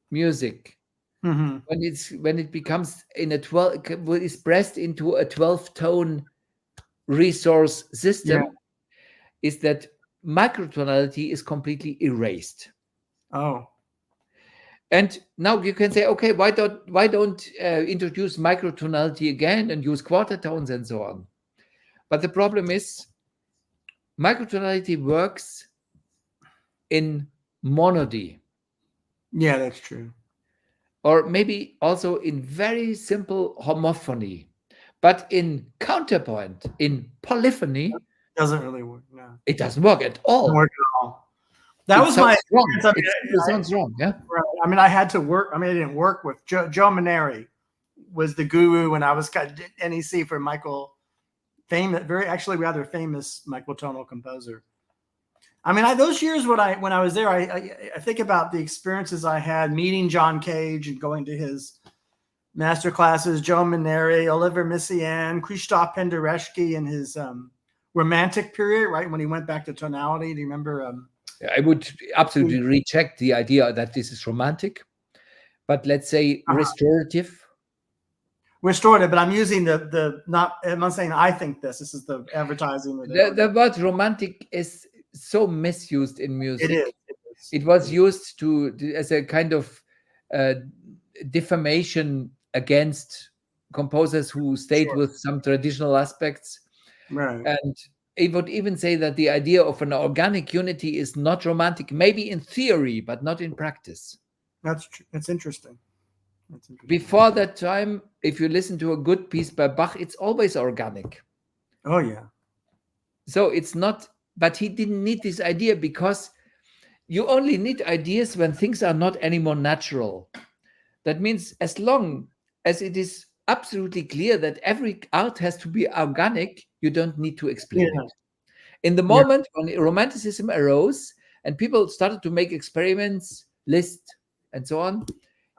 music, when it becomes in a 12, is pressed into a 12-tone resource system, is that microtonality is completely erased. Oh. And now you can say, okay, why don't introduce microtonality again and use quarter tones and so on? But the problem is microtonality works in monody. Yeah, that's true. Or maybe also in very simple homophony. But in counterpoint, in polyphony, doesn't really work. No, it doesn't work at all. Doesn't work at all. That was my experience. I mean, it sounds wrong. Yeah. Right. I mean, I had to work. I mean, I didn't work with Joe Maneri was the guru when I was NEC for Michael, rather famous Michael tonal composer. I mean, those years when I was there, I think about the experiences I had meeting John Cage and going to his master classes, Joe Maneri, Oliver Messiaen, Christoph Penderecki in his romantic period, right? When he went back to tonality. Do you remember? I would absolutely reject the idea that this is romantic, but let's say restorative. Restorative, but I'm using I'm not saying I think this. This is the advertising. The word romantic is so misused in music. It is. It was used as a kind of defamation against composers who stayed with some traditional aspects. Right. And it would even say that the idea of an organic unity is not romantic, maybe in theory, but not in practice. That's interesting. Before that time, if you listen to a good piece by Bach, it's always organic. Oh, yeah. So it's not, but he didn't need this idea because you only need ideas when things are not anymore natural. That means as long as it is absolutely clear that every art has to be organic, you don't need to explain it. In the moment when Romanticism arose and people started to make experiments, Liszt, and so on,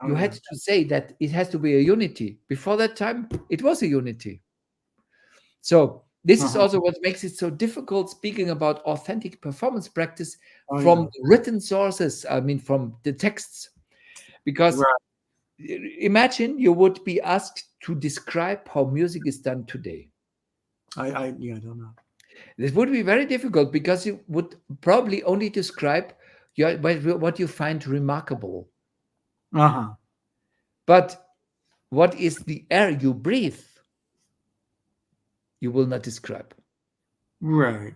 you had to say that it has to be a unity. Before that time, it was a unity. So this is also what makes it so difficult speaking about authentic performance practice from written sources, I mean, from the texts. Because imagine you would be asked to describe how music is done today. I don't know. This would be very difficult because you would probably only describe what you find remarkable. But what is the air you breathe? You will not describe. Right.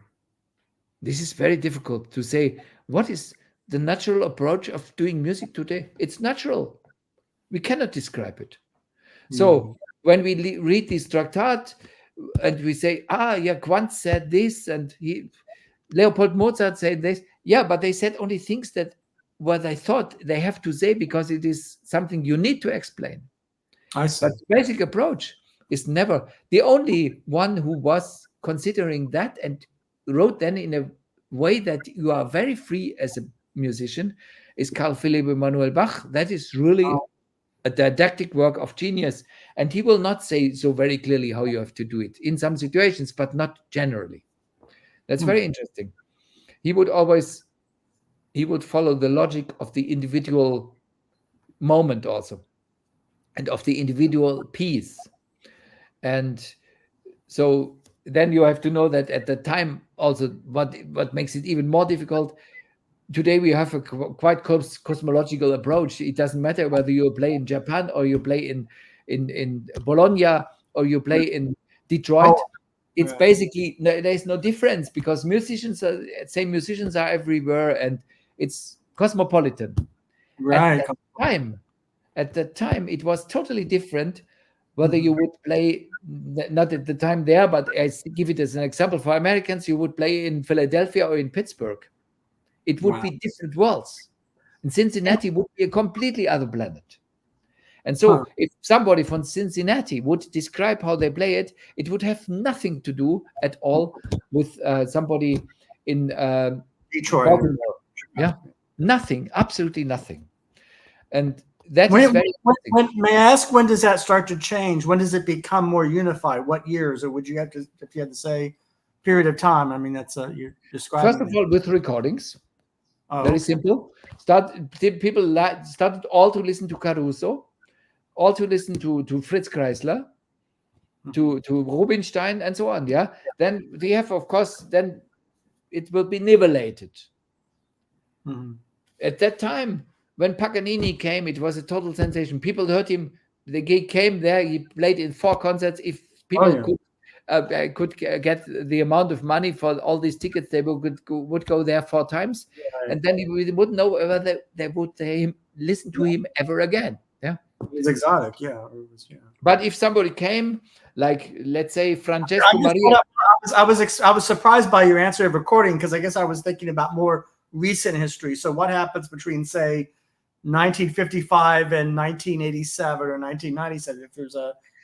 This is very difficult to say. What is the natural approach of doing music today? It's natural. We cannot describe it. So when we read this tractate and we say, Quandt said this and Leopold Mozart said this. Yeah, but they said only things that what they thought they have to say because it is something you need to explain. I see. But the basic approach is never. The only one who was considering that and wrote then in a way that you are very free as a musician is Carl Philipp Emanuel Bach. That is really a didactic work of genius. And he will not say so very clearly how you have to do it in some situations, but not generally. That's very interesting. He would follow the logic of the individual moment also, and of the individual piece. And so then you have to know that at the time also what makes it even more difficult. Today we have a quite cosmological approach. It doesn't matter whether you play in Japan or you play in Bologna or you play in Detroit. It's basically, there's no difference because musicians are everywhere and it's cosmopolitan. Right. At that time, it was totally different whether you would play, not at the time there, but I give it as an example. For Americans, you would play in Philadelphia or in Pittsburgh. It would be different worlds. And Cincinnati would be a completely other planet. And so if somebody from Cincinnati would describe how they play it, it would have nothing to do at all with somebody in Detroit. Baltimore. Yeah, nothing, absolutely nothing. And that is very interesting. May I ask, when does that start to change? When does it become more unified? What years? Or would you have to, if you had to say period of time? I mean, that's you're describing. First of all, with recordings. Very simple. People started all to listen to Caruso, all to listen to Fritz Kreisler, to Rubinstein, and so on. Yeah. Then we have, of course, then it will be nivelated. At that time, when Paganini came, it was a total sensation. People heard him. They came there. He played in 4 concerts. If people could get the amount of money for all these tickets, they would go there 4 times, and then we wouldn't know whether they would listen to him ever again. Yeah, it's exotic. Yeah. But if somebody came like let's say Francesco Maria. I was surprised by your answer of recording, because I guess I was thinking about more recent history. So what happens between, say, 1955 and 1987 or 1997?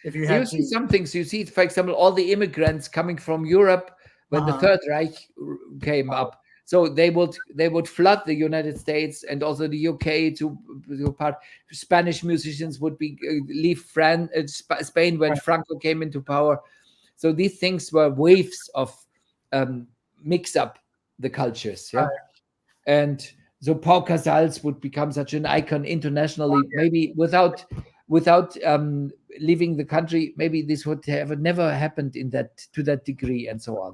If you had see some things, you see, for example, all the immigrants coming from Europe when the Third Reich came up. So they would flood the United States and also the UK to part. Spanish musicians would leave Spain when Franco came into power. So these things were waves of mix up the cultures. Yeah, and so Pau Casals would become such an icon internationally. Maybe without leaving the country, maybe this would have never happened to that degree, and so on.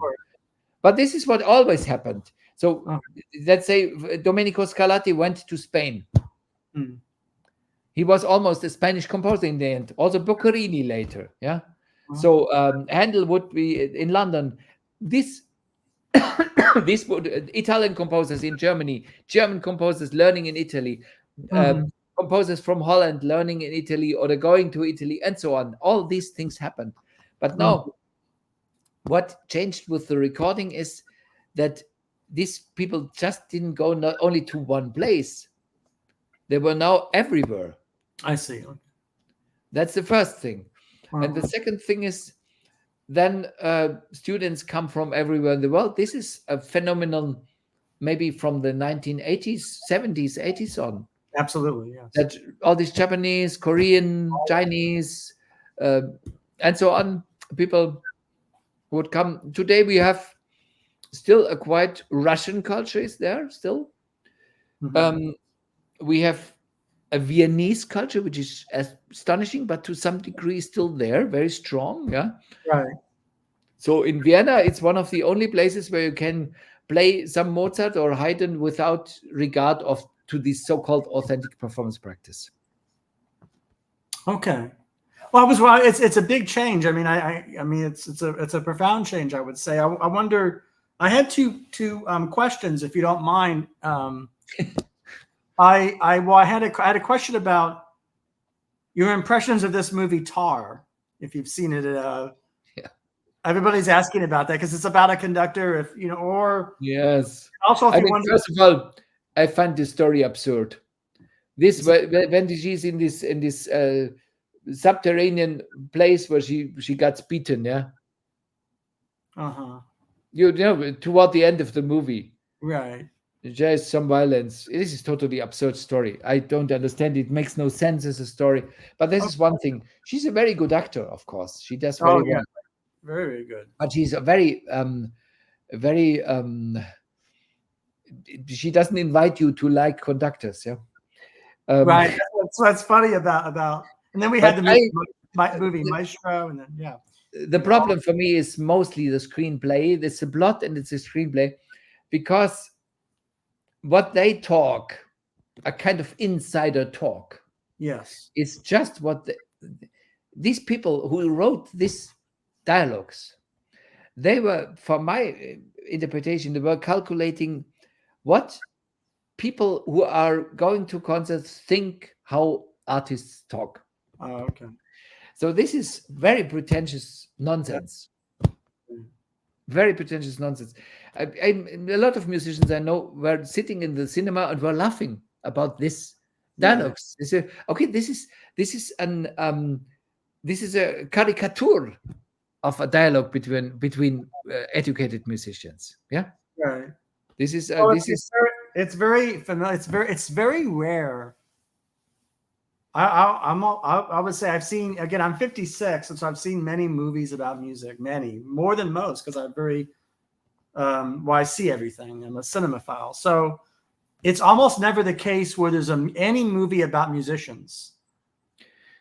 But this is what always happened. So let's say Domenico Scarlatti went to Spain. He was almost a Spanish composer in the end. Also Boccherini later. Yeah. So Handel would be in London. This would Italian composers in Germany, German composers learning in Italy, composers from Holland learning in Italy or they're going to Italy, and so on. All these things happened. But now, what changed with the recording is that these people just didn't go not only to one place, they were now everywhere. I see. That's the first thing. And the second thing is then students come from everywhere in the world. This is a phenomenon maybe from the 1980s, 70s, 80s on. Absolutely, yes. That all these Japanese, Korean, Chinese, and so on, people would come. Today we have still a quite Russian culture is there still. We have a Viennese culture, which is astonishing, but to some degree still there, very strong. Yeah. Right. So in Vienna, it's one of the only places where you can play some Mozart or Haydn without regard to this so-called authentic performance practice. Okay. Well, it's a big change. I mean, I mean, it's a profound change, I would say. I wonder. I had two questions, if you don't mind. I had a question about your impressions of this movie Tar, if you've seen it. Everybody's asking about that because it's about a conductor, if you know, or yes. Also, first of all, I find this story absurd. This when she's in this subterranean place where she gets beaten, yeah. You know, toward the end of the movie, right? There is some violence. This is totally absurd story. I don't understand. It makes no sense as a story. But this is one thing. She's a very good actor, of course. She does very well. Very, very good. But she's a very she doesn't invite you to like conductors, yeah. Right. That's funny about. And then we had the movie Maestro, and then The problem for me is mostly the screenplay. It's a plot and it's a screenplay, because what they talk, a kind of insider talk. Yes. It's just what these people who wrote these dialogues, they were, for my interpretation, they were calculating what people who are going to concerts think how artists talk. Okay. So this is very pretentious nonsense. Very pretentious nonsense. A lot of musicians I know were sitting in the cinema and were laughing about this dialogues. They say, okay, this is a caricature of a dialogue between educated musicians. Yeah. Right. It's very familiar. It's very rare. I would say I've seen, again, I'm 56, and so I've seen many movies about music, more than most, because I'm very, I see everything. I'm a cinemaphile. So it's almost never the case where there's any movie about musicians.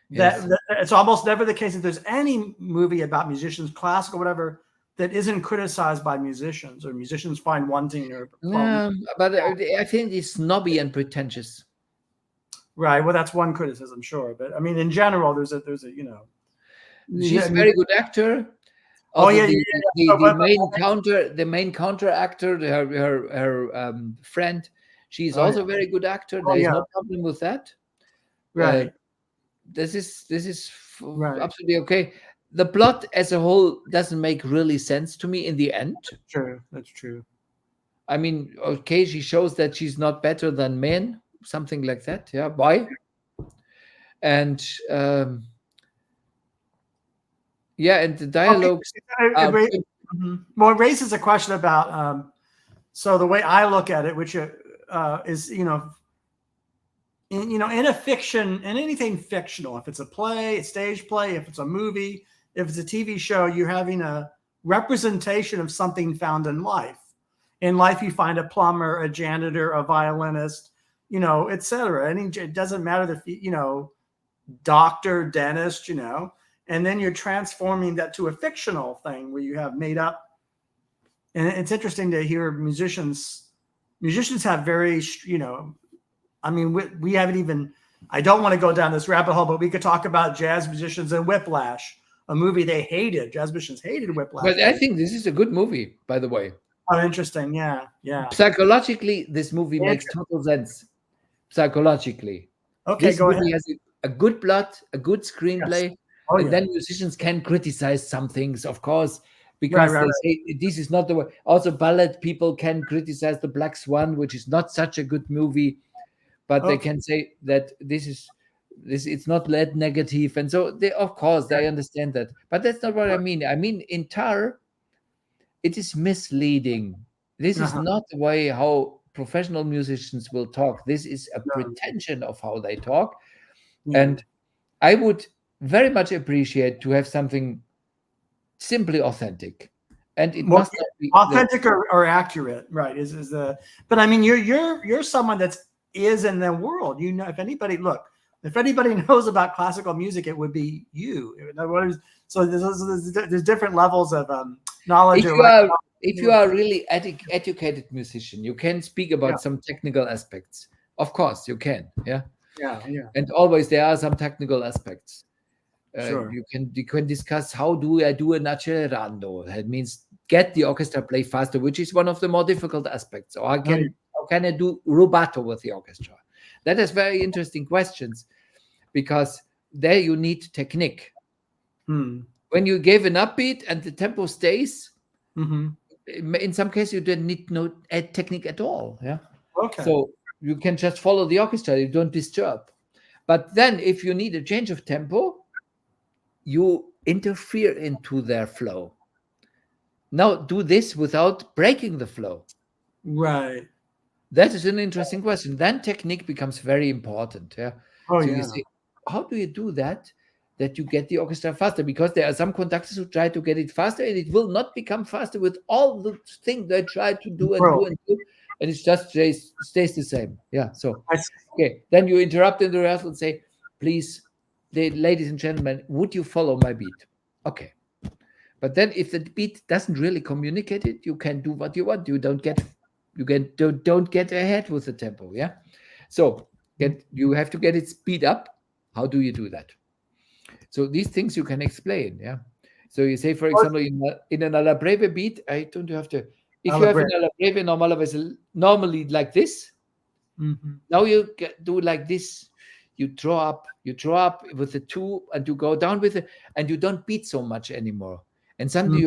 Yes. It's almost never the case that there's any movie about musicians, classical, whatever, that isn't criticized by musicians, or musicians find wanting. But I think it's snobby and pretentious. Right. Well, that's one criticism, sure. But I mean, in general, there's a she's a very good actor. Also, the main counter actor, her friend, she's also a very good actor. There is no problem with that. Right. This is absolutely okay. the plot as a whole doesn't make really sense to me in the end. True, that's true. I mean, okay, she shows that she's not better than men, something like that. Yeah, why? And yeah, and the dialogues. Okay. Well, it raises a question about. So the way I look at it, which is in a fiction, in anything fictional, if it's a play, a stage play, if it's a movie, if it's a TV show, you're having a representation of something found in life. In life, you find a plumber, a janitor, a violinist, etc. And it doesn't matter if doctor, dentist, and then you're transforming that to a fictional thing where you have made up. And it's interesting to hear musicians have very, I mean, we haven't even, I don't want to go down this rabbit hole, but we could talk about jazz musicians and Whiplash, a movie they hated. Jazz musicians hated Whiplash. But I think this is a good movie, by the way. Oh, interesting. Yeah. Psychologically, this movie makes total sense. Psychologically. Okay, this go movie ahead. has a good plot, a good screenplay. Yes. Oh, and then musicians can criticize some things, of course, because they say this is not the way. Also, ballet people can criticize The Black Swan, which is not such a good movie, but they can say that this it's not that negative, and so they, of course, they understand that. But that's not what I mean. I mean, in Tar, it is misleading. This is not the way how professional musicians will talk. This is a pretension of how they talk, and I would very much appreciate to have something simply authentic, and it must not be authentic or accurate, right? But I mean, you're someone that is in the world. If anybody knows about classical music, it would be you. So there's different levels of knowledge. If you are a really educated musician, you can speak about some technical aspects. Of course, you can. Yeah. And always there are some technical aspects. Sure. You can discuss how do I do an accelerando. That means get the orchestra play faster, which is one of the more difficult aspects. Or how can I do rubato with the orchestra? That is very interesting questions, because there you need technique. When you gave an upbeat and the tempo stays, in some cases you didn't need no technique at all. Yeah. Okay. So you can just follow the orchestra. You don't disturb. But then if you need a change of tempo, you interfere into their flow. Now do this without breaking the flow. Right. That is an interesting question. Then technique becomes very important. Yeah. You say, how do you do that you get the orchestra faster? Because there are some conductors who try to get it faster, and it will not become faster with all the things they try to do and do, and it just stays the same. Yeah. So okay, then you interrupt in the rehearsal and say, please, ladies and gentlemen, would you follow my beat? Okay. But then if the beat doesn't really communicate it, you can do what you want. Don't get ahead with the tempo. Yeah. So you have to get it speed up. How do you do that? So these things you can explain. Yeah. So you say, for example, in an alla breve beat, I don't have to. If you have an alla breve normally like this, now you do like this. You draw up with the two, and you go down with it, and you don't beat so much anymore. And suddenly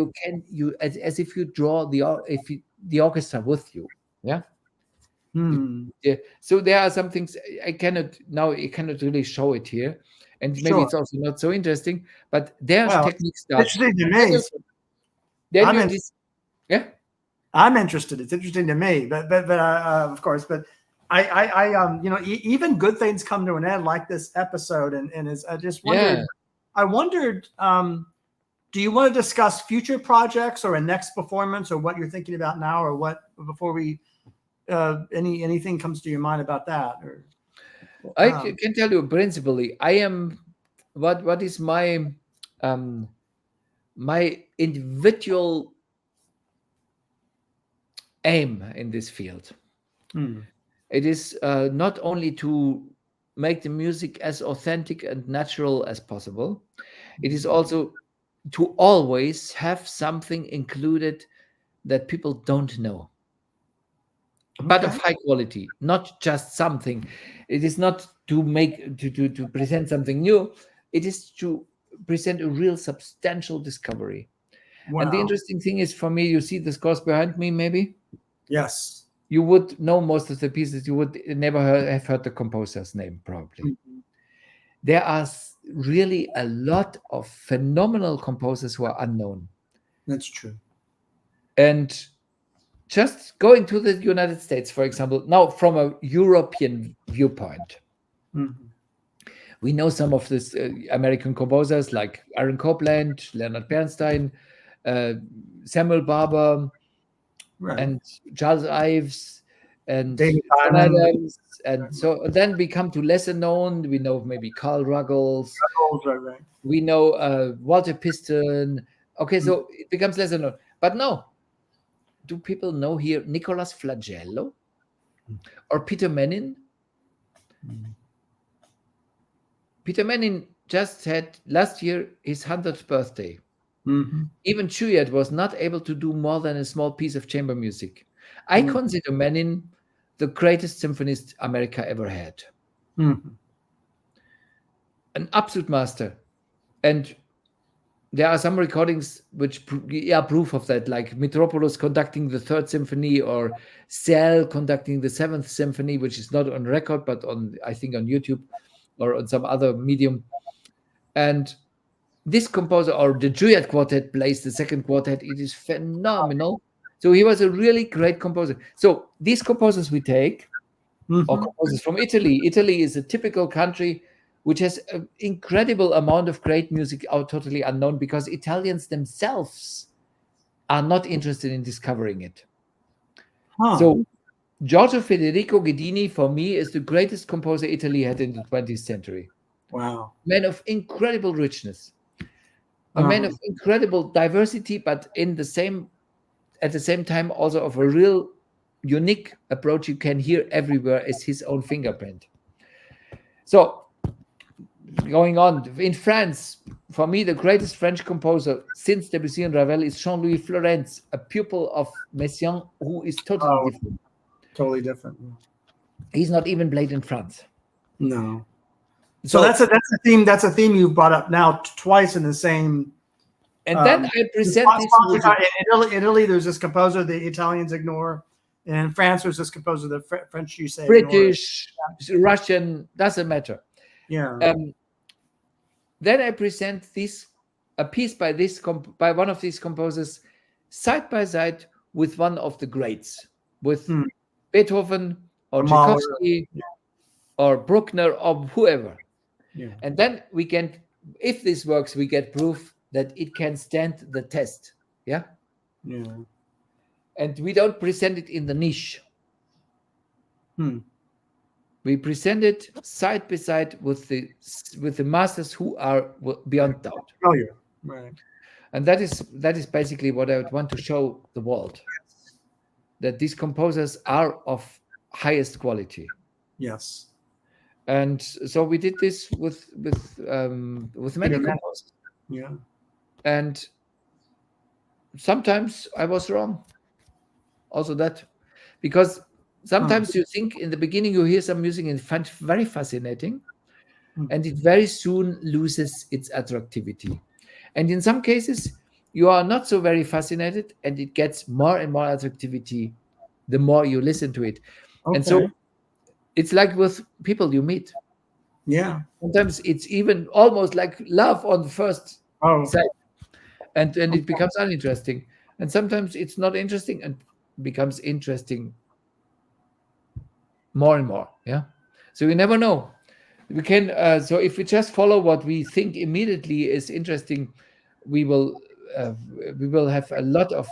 you as if you draw the orchestra with you. Yeah. So there are some things I cannot really show it here, and maybe it's also not so interesting. But there's technique stuff. Interesting to me. I'm interested. It's interesting to me, but of course, but I even good things come to an end, like this episode, and I just wondered. Yeah. I wondered, do you want to discuss future projects or a next performance, or what you're thinking about now, or what before we anything comes to your mind about that? Or I can tell you principally, I am what is my my individual aim in this field. It is not only to make the music as authentic and natural as possible. It is also to always have something included that people don't know, but of high quality, not just something. It is not to make to present something new. It is to present a real substantial discovery. Wow. And the interesting thing is, for me, you see the scores behind me, maybe? Yes. You would know most of the pieces. You would never have heard the composer's name, probably. Mm-hmm. There are really a lot of phenomenal composers who are unknown. That's true. And just going to the United States, for example, now from a European viewpoint, mm-hmm. we know some of these American composers like Aaron Copland, Leonard Bernstein, Samuel Barber, right. and Charles Ives, and David Adams, and so then we come to lesser known. We know maybe Carl Ruggles. Right. We know Walter Piston. Okay, so it becomes lesser known. But no, do people know here Nicolas Flagello or Peter Menin? Peter Menin just had last year his 100th birthday. Mm-hmm. Even Juliet was not able to do more than a small piece of chamber music. I consider Menin the greatest symphonist America ever had. Mm-hmm. An absolute master. And there are some recordings which are proof of that, like Mitropoulos conducting the 3rd Symphony or Sell conducting the 7th Symphony, which is not on record, but on, I think, on YouTube or on some other medium. And this composer, or the Juliet Quartet, plays the 2nd quartet. It is phenomenal. So he was a really great composer. So these composers we take, or composers from Italy. Italy is a typical country which has an incredible amount of great music out totally unknown, because Italians themselves are not interested in discovering it. So Giorgio Federico Ghedini, for me, is the greatest composer Italy had in the 20th century. Wow. Man of incredible richness. A man of incredible diversity, but at the same time also of a real unique approach you can hear everywhere is his own fingerprint. So going on, in France, for me, the greatest French composer since Debussy and Ravel is Jean-Louis Florentz, a pupil of Messiaen, who is totally different. Totally different. He's not even played in France. No. So that's a theme. That's a theme you've brought up now twice in the same. And then I present this music. In Italy, there's this composer the Italians ignore. And in France, there's this composer the French you say British, Russian, doesn't matter. Yeah. Then I present a piece by by one of these composers, side by side with one of the greats, with Beethoven or Tchaikovsky or Bruckner or whoever. Yeah. And then we can, if this works, we get proof that it can stand the test. Yeah. Yeah. And we don't present it in the niche. We present it side by side with the masters who are beyond doubt. Oh yeah. Right. And that is basically what I would want to show the world. That these composers are of highest quality. Yes. And so we did this with many composers. Yeah. And sometimes I was wrong. Also that, because sometimes you think in the beginning you hear some music and find it very fascinating, and it very soon loses its attractivity. And in some cases, you are not so very fascinated, and it gets more and more attractivity the more you listen to it. Okay. And so it's like with people you meet. Yeah. Sometimes it's even almost like love on the first sight. And it becomes uninteresting. And sometimes it's not interesting and becomes interesting more and more. Yeah. So you never know. We can so if we just follow what we think immediately is interesting, we will have a lot of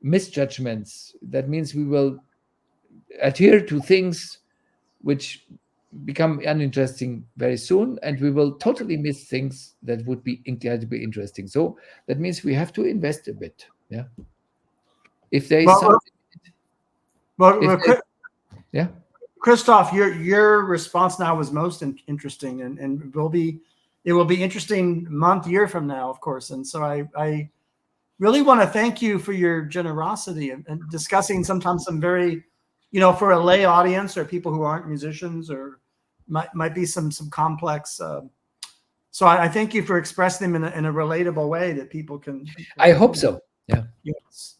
misjudgments. That means we will adhere to things which become uninteresting very soon, and we will totally miss things that would be incredibly interesting. So that means we have to invest a bit. Yeah. If there is something. Yeah. Christoph, your response now was most interesting, and it will be interesting year from now, of course. And so I really want to thank you for your generosity and discussing sometimes some very, for a lay audience or people who aren't musicians or might be some complex So I thank you for expressing them in a relatable way that people can. I hope so. Yeah. Yes.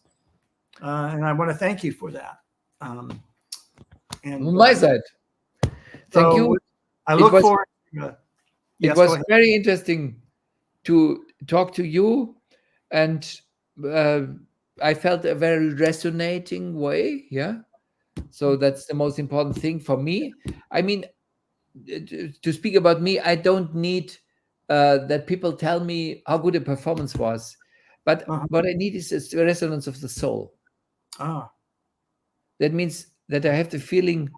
And I want to thank you for that. And On my side, thank you. I look forward. It was very interesting to talk to you, and I felt a very resonating way. Yeah. So that's the most important thing for me. I mean, to speak about me, I don't need that people tell me how good a performance was, but what I need is a resonance of the soul. That means that I have the feeling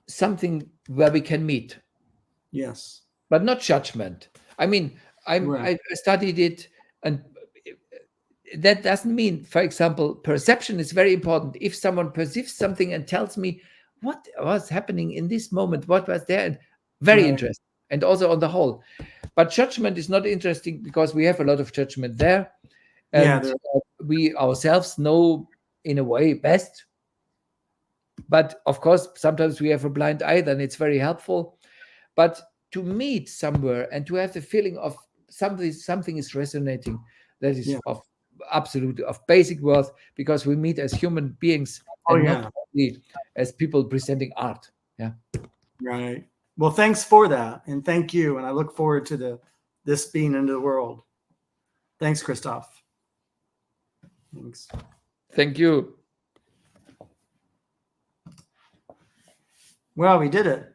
something where we can meet. Yes. But not judgment. I mean, I studied it, and that doesn't mean, for example, perception is very important. If someone perceives something and tells me what was happening in this moment, what was there, and very interesting, and also on the whole. But judgment is not interesting because we have a lot of judgment there, and we ourselves know in a way best. But of course, sometimes we have a blind eye, then it's very helpful. But to meet somewhere and to have the feeling of something is resonating, that is of basic worth, because we meet as human beings and not only as people presenting art. Yeah. Right. Well, thanks for that, and thank you, and I look forward to this being into the world. Thanks, Christoph. Thanks. Thank you. Well, we did it.